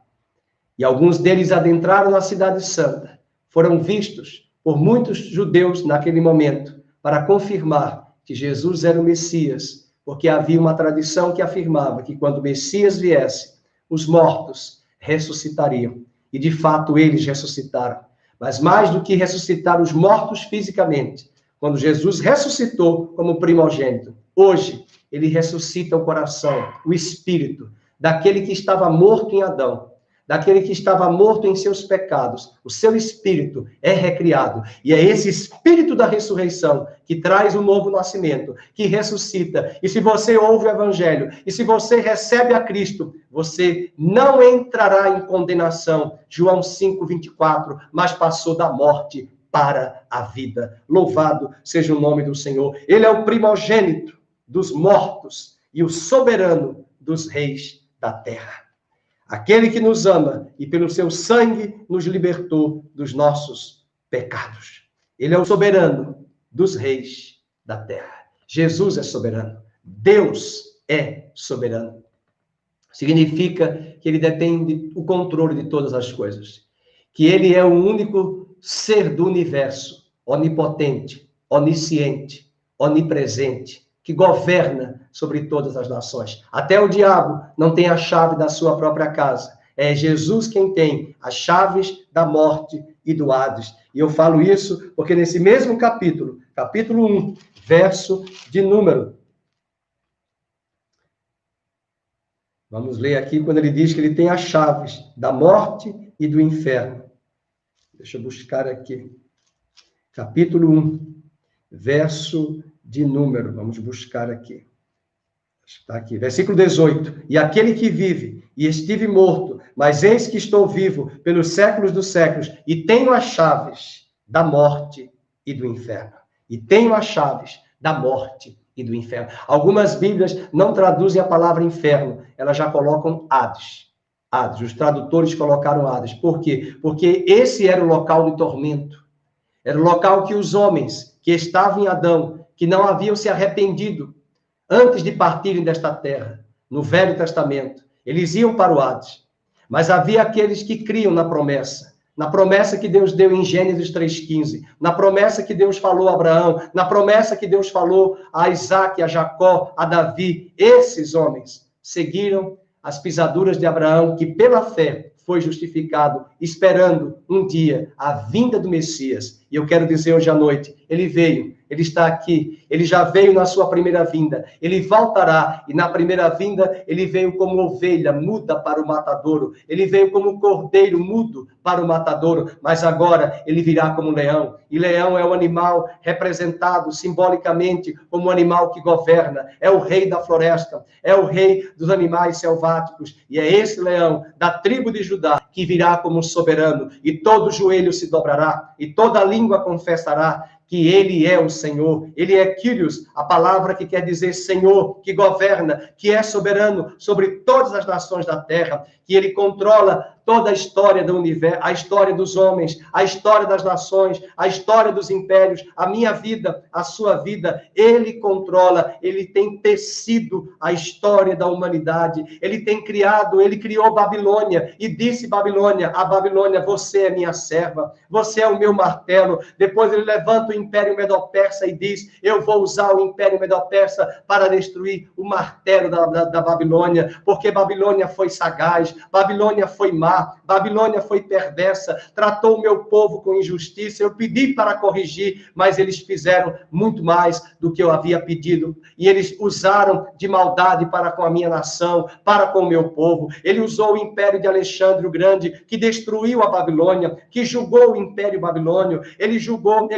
E alguns deles adentraram na cidade santa, foram vistos por muitos judeus naquele momento, para confirmar que Jesus era o Messias, porque havia uma tradição que afirmava que quando o Messias viesse, os mortos ressuscitariam. E de fato eles ressuscitaram. Mas mais do que ressuscitar os mortos fisicamente, quando Jesus ressuscitou como primogênito, hoje ele ressuscita o coração, o espírito, daquele que estava morto em Adão, daquele que estava morto em seus pecados, o seu espírito é recriado. E é esse espírito da ressurreição que traz o novo nascimento, que ressuscita. E se você ouve o evangelho, e se você recebe a Cristo, você não entrará em condenação, João 5:24, mas passou da morte para a vida. Louvado seja o nome do Senhor. Ele é o primogênito dos mortos e o soberano dos reis da terra. Aquele que nos ama e pelo seu sangue nos libertou dos nossos pecados. Ele é o soberano dos reis da terra. Jesus é soberano. Deus é soberano. Significa que ele detém o controle de todas as coisas. Que ele é o único ser do universo, onipotente, onisciente, onipresente, que governa sobre todas as nações. Até o diabo não tem a chave da sua própria casa. É Jesus quem tem as chaves da morte e do Hades. E eu falo isso porque nesse mesmo capítulo, capítulo 1, verso de número. Vamos ler aqui quando ele diz que ele tem as chaves da morte e do inferno. Deixa eu buscar aqui. Capítulo 1, verso de número. Vamos buscar aqui. Está aqui, versículo 18. E aquele que vive e estive morto, mas eis que estou vivo pelos séculos dos séculos, e tenho as chaves da morte e do inferno. E tenho as chaves da morte e do inferno. Algumas Bíblias não traduzem a palavra inferno, elas já colocam Hades. Hades, os tradutores colocaram Hades. Por quê? Porque esse era o local de tormento. Era o local que os homens que estavam em Adão, que não haviam se arrependido antes de partirem desta terra, no Velho Testamento, eles iam para o Hades. Mas havia aqueles que criam na promessa que Deus deu em Gênesis 3,15, na promessa que Deus falou a Abraão, na promessa que Deus falou a Isaac, a Jacó, a Davi. Esses homens seguiram as pisaduras de Abraão, que pela fé foi justificado, esperando um dia a vinda do Messias. E eu quero dizer hoje à noite, ele veio, ele está aqui, ele já veio na sua primeira vinda, ele voltará, e na primeira vinda ele veio como ovelha muda para o matadouro, ele veio como cordeiro mudo para o matadouro, mas agora ele virá como leão, e leão é o animal representado simbolicamente como um animal que governa, é o rei da floresta, é o rei dos animais selváticos, e é esse leão da tribo de Judá que virá como soberano, e todo joelho se dobrará, e toda língua confessará que ele é o Senhor, ele é Kyrios, a palavra que quer dizer Senhor, que governa, que é soberano sobre todas as nações da terra, que ele controla toda a história do universo, a história dos homens, a história das nações, a história dos impérios, a minha vida, a sua vida, ele controla, ele tem tecido a história da humanidade, ele tem criado, ele criou Babilônia e disse Babilônia, a Babilônia, você é minha serva, você é o meu martelo. Depois ele levanta o Império Medo-Persa e diz, eu vou usar o Império Medo-Persa para destruir o martelo da Babilônia, porque Babilônia foi sagaz, Babilônia foi má, Babilônia foi perversa, tratou o meu povo com injustiça, eu pedi para corrigir, mas eles fizeram muito mais do que eu havia pedido, e eles usaram de maldade para com a minha nação, para com o meu povo. Ele usou o império de Alexandre o Grande, que destruiu a Babilônia, que julgou o império babilônio, ele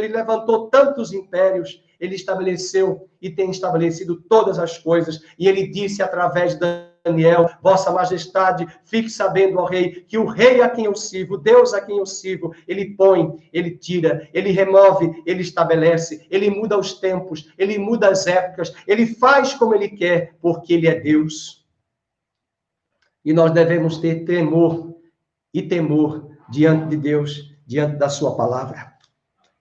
levantou tantos impérios, ele estabeleceu e tem estabelecido todas as coisas, e ele disse através de Daniel, Vossa Majestade, fique sabendo, ó Rei, que o Rei a quem eu sirvo, Deus a quem eu sirvo, ele põe, ele tira, ele remove, ele estabelece, ele muda os tempos, ele muda as épocas, ele faz como ele quer, porque ele é Deus. E nós devemos ter temor e temor diante de Deus, diante da sua palavra.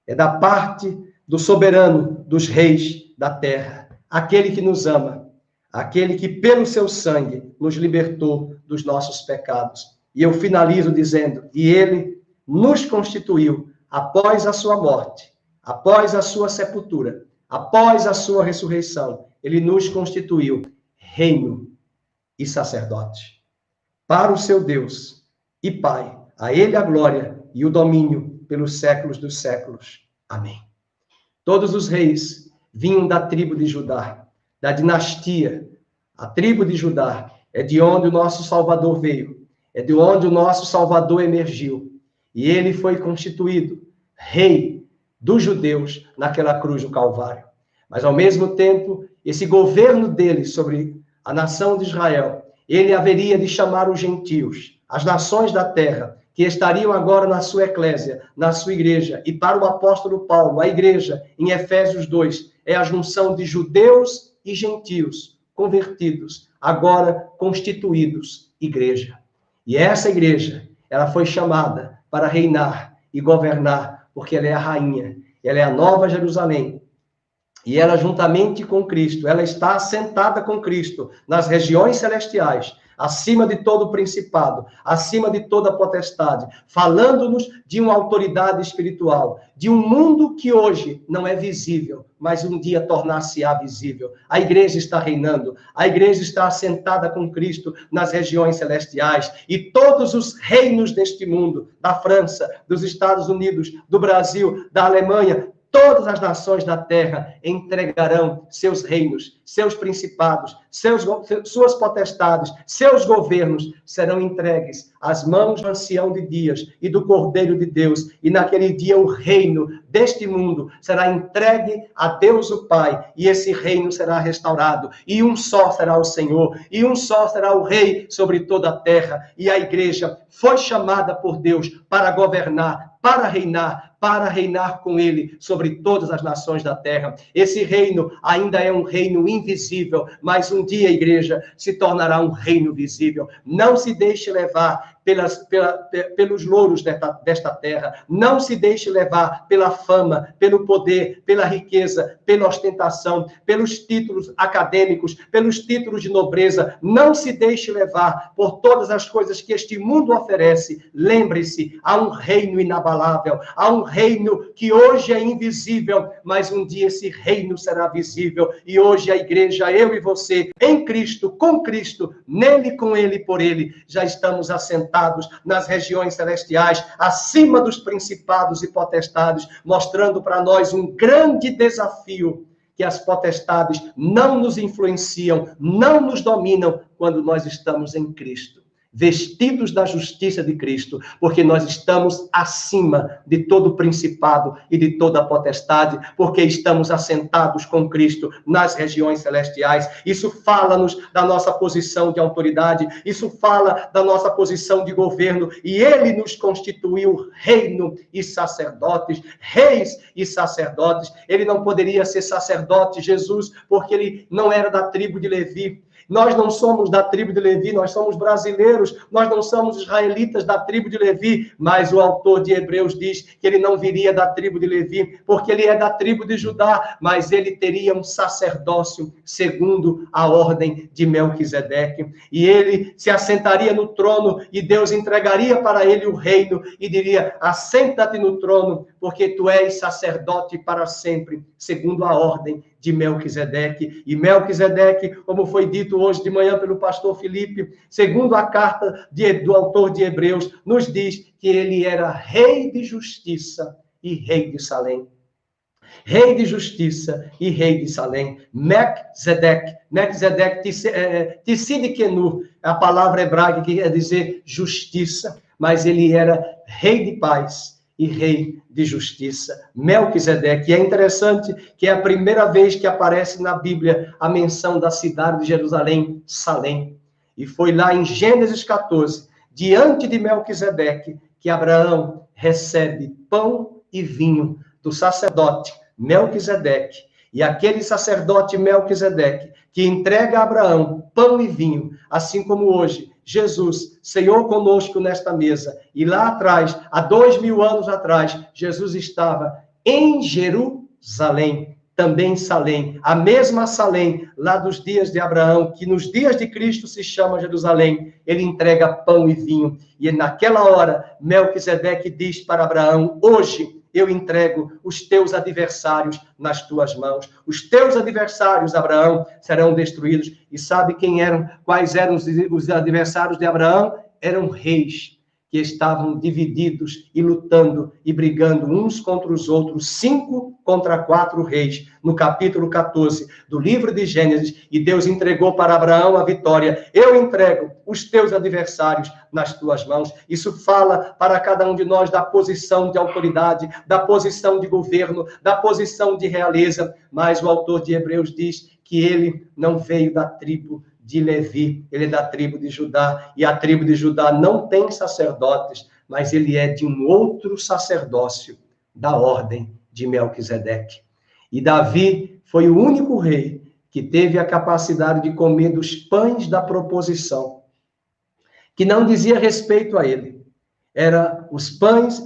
É da parte do soberano dos reis da terra, aquele que nos ama, aquele que pelo seu sangue nos libertou dos nossos pecados. E eu finalizo dizendo, e ele nos constituiu após a sua morte, após a sua sepultura, após a sua ressurreição, ele nos constituiu reino e sacerdote para o seu Deus e Pai. A ele a glória e o domínio pelos séculos dos séculos. Amém. Todos os reis vinham da tribo de Judá, da dinastia. A tribo de Judá é de onde o nosso Salvador veio. é de onde o nosso Salvador emergiu. E ele foi constituído rei dos judeus naquela cruz do Calvário. Mas, ao mesmo tempo, esse governo dele sobre a nação de Israel, ele haveria de chamar os gentios, as nações da terra, que estariam agora na sua eclésia, na sua igreja. E para o apóstolo Paulo, a igreja, em Efésios 2, é a junção de judeus e gentios, convertidos, agora constituídos igreja. E essa igreja, ela foi chamada para reinar e governar, porque ela é a rainha, ela é a Nova Jerusalém. E ela, juntamente com Cristo, ela está assentada com Cristo nas regiões celestiais, acima de todo principado, acima de toda potestade, falando-nos de uma autoridade espiritual, de um mundo que hoje não é visível, mas um dia tornar-se-á visível. A igreja está reinando, a igreja está assentada com Cristo nas regiões celestiais, e todos os reinos deste mundo, da França, dos Estados Unidos, do Brasil, da Alemanha, todas as nações da terra entregarão seus reinos, seus principados, suas potestades, seus governos serão entregues às mãos do ancião de dias e do Cordeiro de Deus. E naquele dia o reino deste mundo será entregue a Deus o Pai, e esse reino será restaurado. E um só será o Senhor, e um só será o Rei sobre toda a terra. E a igreja foi chamada por Deus para governar, para reinar com ele sobre todas as nações da terra. Esse reino ainda é um reino invisível, mas um dia, a igreja, se tornará um reino visível. Não se deixe levar pelos louros desta terra. Não se deixe levar pela fama, pelo poder, pela riqueza, pela ostentação, pelos títulos acadêmicos, pelos títulos de nobreza. Não se deixe levar por todas as coisas que este mundo oferece. Lembre-se, há um reino inabalável, há um reino que hoje é invisível, mas um dia esse reino será visível. E hoje a igreja, eu e você, em Cristo, com Cristo, nele, com ele e por ele, já estamos assentados nas regiões celestiais, acima dos principados e potestades, mostrando para nós um grande desafio, que as potestades não nos influenciam, não nos dominam quando nós estamos em Cristo, vestidos da justiça de Cristo, porque nós estamos acima de todo principado e de toda potestade, porque estamos assentados com Cristo nas regiões celestiais. Isso fala-nos da nossa posição de autoridade, isso fala da nossa posição de governo, e ele nos constituiu reino e sacerdotes, reis e sacerdotes. Ele não poderia ser sacerdote, Jesus, porque ele não era da tribo de Levi. Nós não somos da tribo de Levi, nós somos brasileiros, nós não somos israelitas da tribo de Levi, mas o autor de Hebreus diz que ele não viria da tribo de Levi, porque ele é da tribo de Judá, mas ele teria um sacerdócio segundo a ordem de Melquisedeque, e ele se assentaria no trono, e Deus entregaria para ele o reino, e diria: assenta-te no trono, porque tu és sacerdote para sempre, segundo a ordem de Melquisedeque. E Melquisedeque, como foi dito hoje de manhã pelo pastor Felipe, segundo a carta do autor de Hebreus, nos diz que ele era rei de justiça e rei de Salém. Rei de justiça e rei de Salém. Melquisedeque, Tsidkenu, a palavra hebraica que quer dizer justiça, mas ele era rei de paz e rei de justiça, Melquisedeque. E é interessante que é a primeira vez que aparece na Bíblia a menção da cidade de Jerusalém, Salém. E foi lá em Gênesis 14, diante de Melquisedeque, que Abraão recebe pão e vinho do sacerdote Melquisedeque. E aquele sacerdote Melquisedeque que entrega a Abraão pão e vinho, assim como hoje Jesus ceiou conosco nesta mesa. E lá atrás, há 2000 anos atrás, Jesus estava em Jerusalém, também Salém, a mesma Salém lá dos dias de Abraão, que nos dias de Cristo se chama Jerusalém. Ele entrega pão e vinho. E naquela hora, Melquisedeque diz para Abraão: hoje eu entrego os teus adversários nas tuas mãos. Os teus adversários, Abraão, serão destruídos. E sabe quais eram os adversários de Abraão? Eram reis que estavam divididos e lutando e brigando uns contra os outros, 5 contra 4 reis, no capítulo 14 do livro de Gênesis, e Deus entregou para Abraão a vitória. Eu entrego os teus adversários nas tuas mãos. Isso fala para cada um de nós da posição de autoridade, da posição de governo, da posição de realeza, mas o autor de Hebreus diz que ele não veio da tribo de Levi, ele é da tribo de Judá, e a tribo de Judá não tem sacerdotes, mas ele é de um outro sacerdócio, da ordem de Melquisedeque. E Davi foi o único rei que teve a capacidade de comer dos pães da proposição, que não dizia respeito a ele. Eram os pães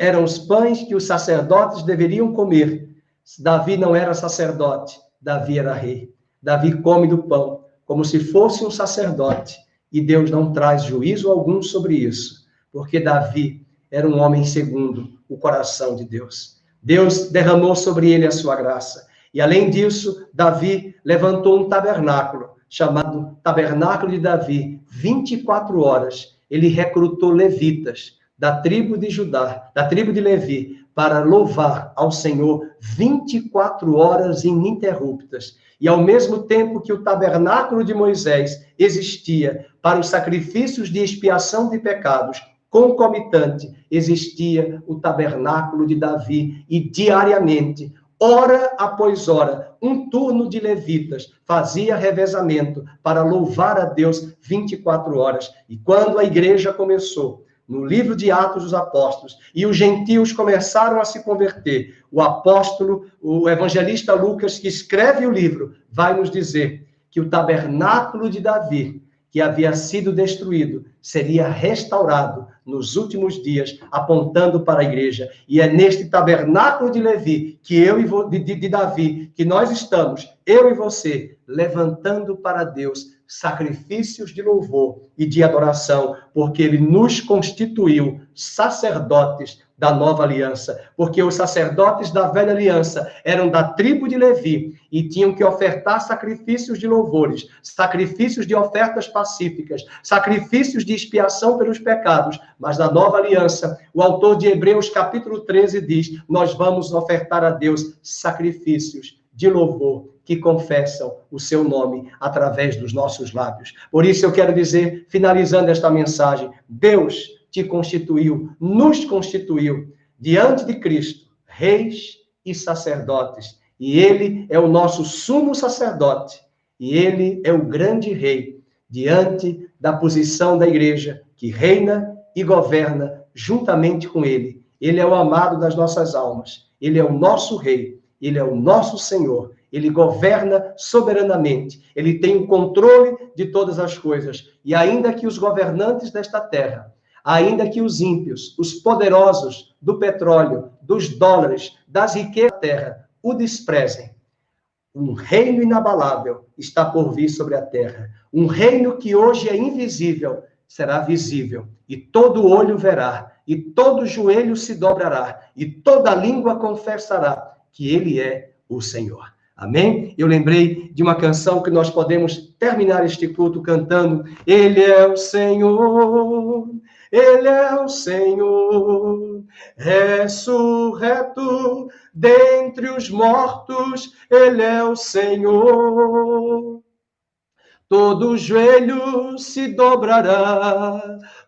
que os sacerdotes deveriam comer. Davi não era sacerdote, Davi era rei. Davi come do pão, como se fosse um sacerdote, e Deus não traz juízo algum sobre isso, porque Davi era um homem segundo o coração de Deus. Deus derramou sobre ele a sua graça, e além disso, Davi levantou um tabernáculo, chamado Tabernáculo de Davi, 24 horas. Ele recrutou levitas da tribo de Judá, da tribo de Levi, para louvar ao Senhor 24 horas ininterruptas. E ao mesmo tempo que o tabernáculo de Moisés existia para os sacrifícios de expiação de pecados, concomitante, existia o tabernáculo de Davi, e diariamente, hora após hora, um turno de levitas fazia revezamento para louvar a Deus 24 horas. E quando a igreja começou, no livro de Atos dos Apóstolos, e os gentios começaram a se converter, o evangelista Lucas, que escreve o livro, vai nos dizer que o tabernáculo de Davi, que havia sido destruído, seria restaurado nos últimos dias, apontando para a igreja. E é neste tabernáculo de Levi, de Davi, que nós estamos, eu e você, levantando para Deus sacrifícios de louvor e de adoração, porque ele nos constituiu sacerdotes da nova aliança, porque os sacerdotes da velha aliança eram da tribo de Levi e tinham que ofertar sacrifícios de louvores, sacrifícios de ofertas pacíficas, sacrifícios de expiação pelos pecados, mas na nova aliança, o autor de Hebreus capítulo 13 diz, nós vamos ofertar a Deus sacrifícios de louvor que confessam o seu nome através dos nossos lábios. Por isso eu quero dizer, finalizando esta mensagem, Deus te constituiu, nos constituiu, diante de Cristo, reis e sacerdotes. E ele é o nosso sumo sacerdote. E ele é o grande rei, diante da posição da igreja, que reina e governa juntamente com ele. Ele é o amado das nossas almas. Ele é o nosso rei. Ele é o nosso Senhor. Ele governa soberanamente. Ele tem o controle de todas as coisas. E ainda que os governantes desta terra, ainda que os ímpios, os poderosos do petróleo, dos dólares, das riquezas da terra, o desprezem, um reino inabalável está por vir sobre a terra. Um reino que hoje é invisível, será visível. E todo olho verá, e todo joelho se dobrará, e toda língua confessará que ele é o Senhor. Amém? Eu lembrei de uma canção que nós podemos terminar este culto cantando. Ele é o Senhor, ele é o Senhor, ressurreto dentre os mortos, ele é o Senhor. Todo joelho se dobrará,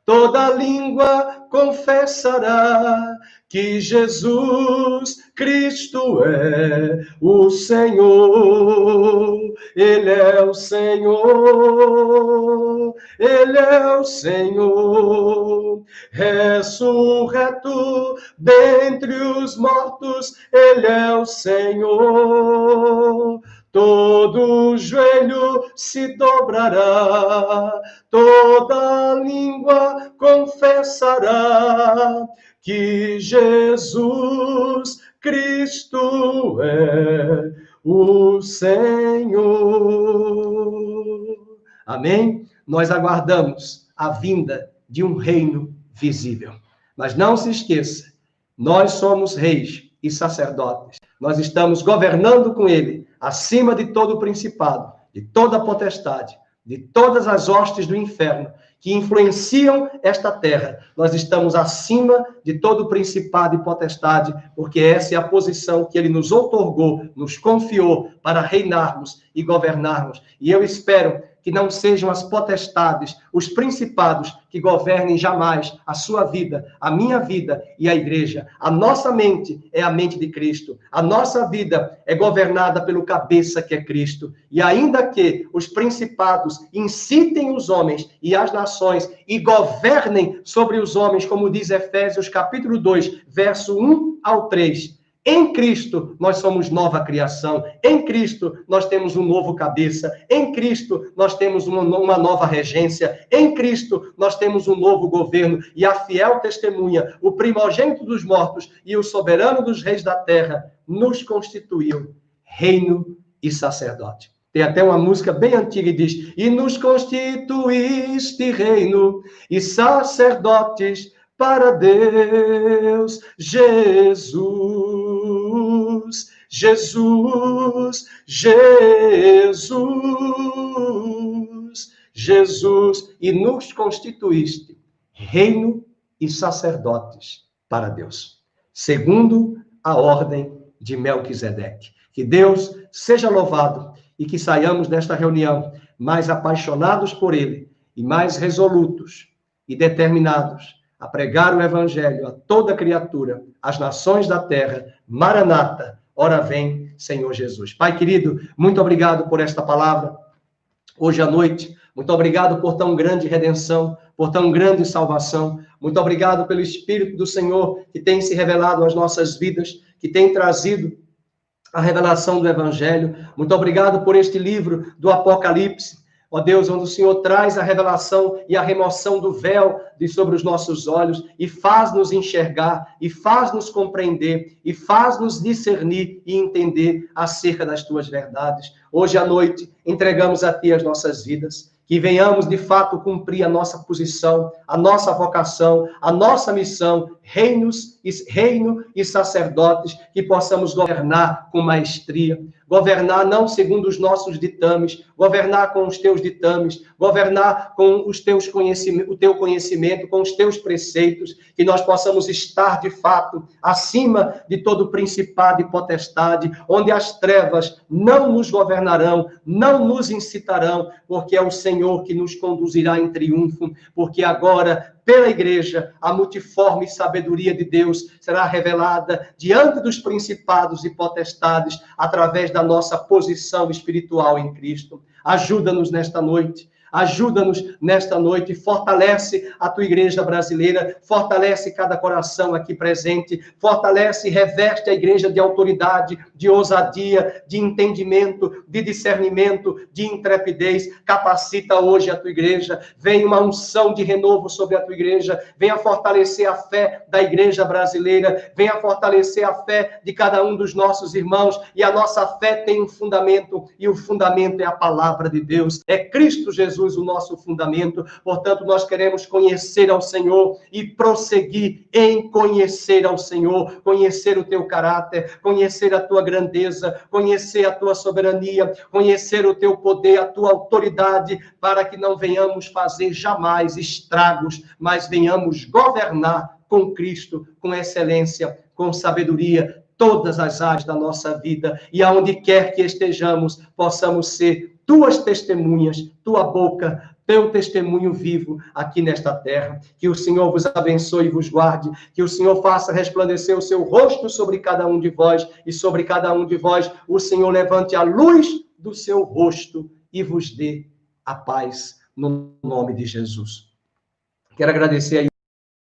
toda língua confessará que Jesus Cristo é o Senhor. Ele é o Senhor, ele é o Senhor, ressurreto dentre os mortos, ele é o Senhor. Todo joelho se dobrará, toda língua confessará que Jesus Cristo é o Senhor. Amém? Nós aguardamos a vinda de um reino visível. Mas não se esqueça, nós somos reis e sacerdotes. Nós estamos governando com ele, acima de todo o principado, de toda a potestade, de todas as hostes do inferno, que influenciam esta terra. Nós estamos acima de todo principado e potestade, porque essa é a posição que ele nos outorgou, nos confiou para reinarmos e governarmos. E eu espero que não sejam as potestades, os principados que governem jamais a sua vida, a minha vida e a igreja. A nossa mente é a mente de Cristo. A nossa vida é governada pelo cabeça que é Cristo. E ainda que os principados incitem os homens e as nações e governem sobre os homens, como diz Efésios capítulo 2, verso 1 ao 3, em Cristo, nós somos nova criação. Em Cristo, nós temos um novo cabeça. Em Cristo, nós temos uma nova regência. Em Cristo, nós temos um novo governo. E a fiel testemunha, o primogênito dos mortos e o soberano dos reis da terra, nos constituiu reino e sacerdote. Tem até uma música bem antiga que diz: e nos constituíste reino e sacerdotes para Deus, Jesus, Jesus, Jesus, Jesus, e nos constituíste reino e sacerdotes para Deus, segundo a ordem de Melquisedeque. Que Deus seja louvado e que saiamos desta reunião mais apaixonados por Ele e mais resolutos e determinados a pregar o evangelho a toda criatura, às nações da terra. Maranata, ora vem, Senhor Jesus. Pai querido, muito obrigado por esta palavra hoje à noite. Muito obrigado por tão grande redenção, por tão grande salvação. Muito obrigado pelo Espírito do Senhor que tem se revelado às nossas vidas, que tem trazido a revelação do evangelho. Muito obrigado por este livro do Apocalipse, ó Deus, onde o Senhor traz a revelação e a remoção do véu de sobre os nossos olhos e faz-nos enxergar, e faz-nos compreender, e faz-nos discernir e entender acerca das tuas verdades. Hoje à noite, entregamos a Ti as nossas vidas, que venhamos de fato cumprir a nossa posição, a nossa vocação, a nossa missão, reino e sacerdotes, que possamos governar com maestria, governar não segundo os nossos ditames, governar com os teus ditames, governar com os teus o teu conhecimento, com os teus preceitos, que nós possamos estar de fato acima de todo principado e potestade, onde as trevas não nos governarão, não nos incitarão, porque é o Senhor que nos conduzirá em triunfo, porque agora, pela igreja, a multiforme sabedoria de Deus será revelada diante dos principados e potestades através da nossa posição espiritual em Cristo. Ajuda-nos nesta noite. Ajuda-nos nesta noite, fortalece a tua igreja brasileira, fortalece cada coração aqui presente, fortalece e reveste a igreja de autoridade, de ousadia, de entendimento, de discernimento, de intrepidez. Capacita hoje a tua igreja, vem uma unção de renovo sobre a tua igreja, venha fortalecer a fé da igreja brasileira, venha fortalecer a fé de cada um dos nossos irmãos, e a nossa fé tem um fundamento, e o fundamento é a palavra de Deus, é Cristo Jesus o nosso fundamento. Portanto, nós queremos conhecer ao Senhor e prosseguir em conhecer ao Senhor, conhecer o teu caráter, conhecer a tua grandeza, conhecer a tua soberania, conhecer o teu poder, a tua autoridade, para que não venhamos fazer jamais estragos, mas venhamos governar com Cristo, com excelência, com sabedoria, todas as áreas da nossa vida, e aonde quer que estejamos, possamos ser tuas testemunhas, tua boca, teu testemunho vivo aqui nesta terra. Que o Senhor vos abençoe e vos guarde, que o Senhor faça resplandecer o seu rosto sobre cada um de vós, e sobre cada um de vós o Senhor levante a luz do seu rosto e vos dê a paz, no nome de Jesus. Quero agradecer aí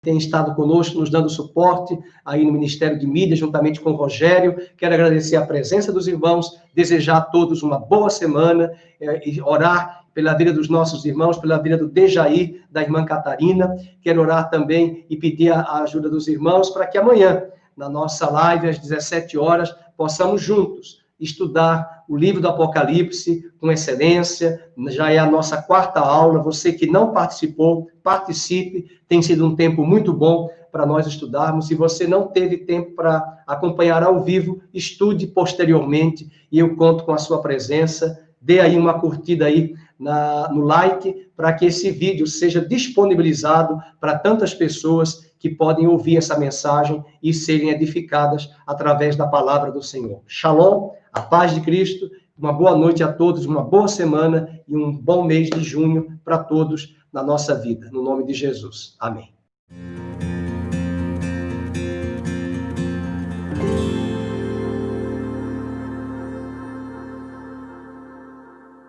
tem estado conosco, nos dando suporte aí no Ministério de Mídia, juntamente com o Rogério. Quero agradecer a presença dos irmãos, desejar a todos uma boa semana, e orar pela vida dos nossos irmãos, pela vida do Dejair, da irmã Catarina. Quero orar também e pedir a ajuda dos irmãos para que amanhã, na nossa live, às 17 horas, possamos juntos estudar o livro do Apocalipse com excelência. Já é a nossa 4ª aula. Você que não participou, participe. Tem sido um tempo muito bom para nós estudarmos. Se você não teve tempo para acompanhar ao vivo, estude posteriormente, e eu conto com a sua presença dê aí uma curtida aí no like, para que esse vídeo seja disponibilizado para tantas pessoas que podem ouvir essa mensagem e serem edificadas através da palavra do Senhor. Shalom, a paz de Cristo, uma boa noite a todos, uma boa semana e um bom mês de junho para todos na nossa vida, no nome de Jesus. Amém.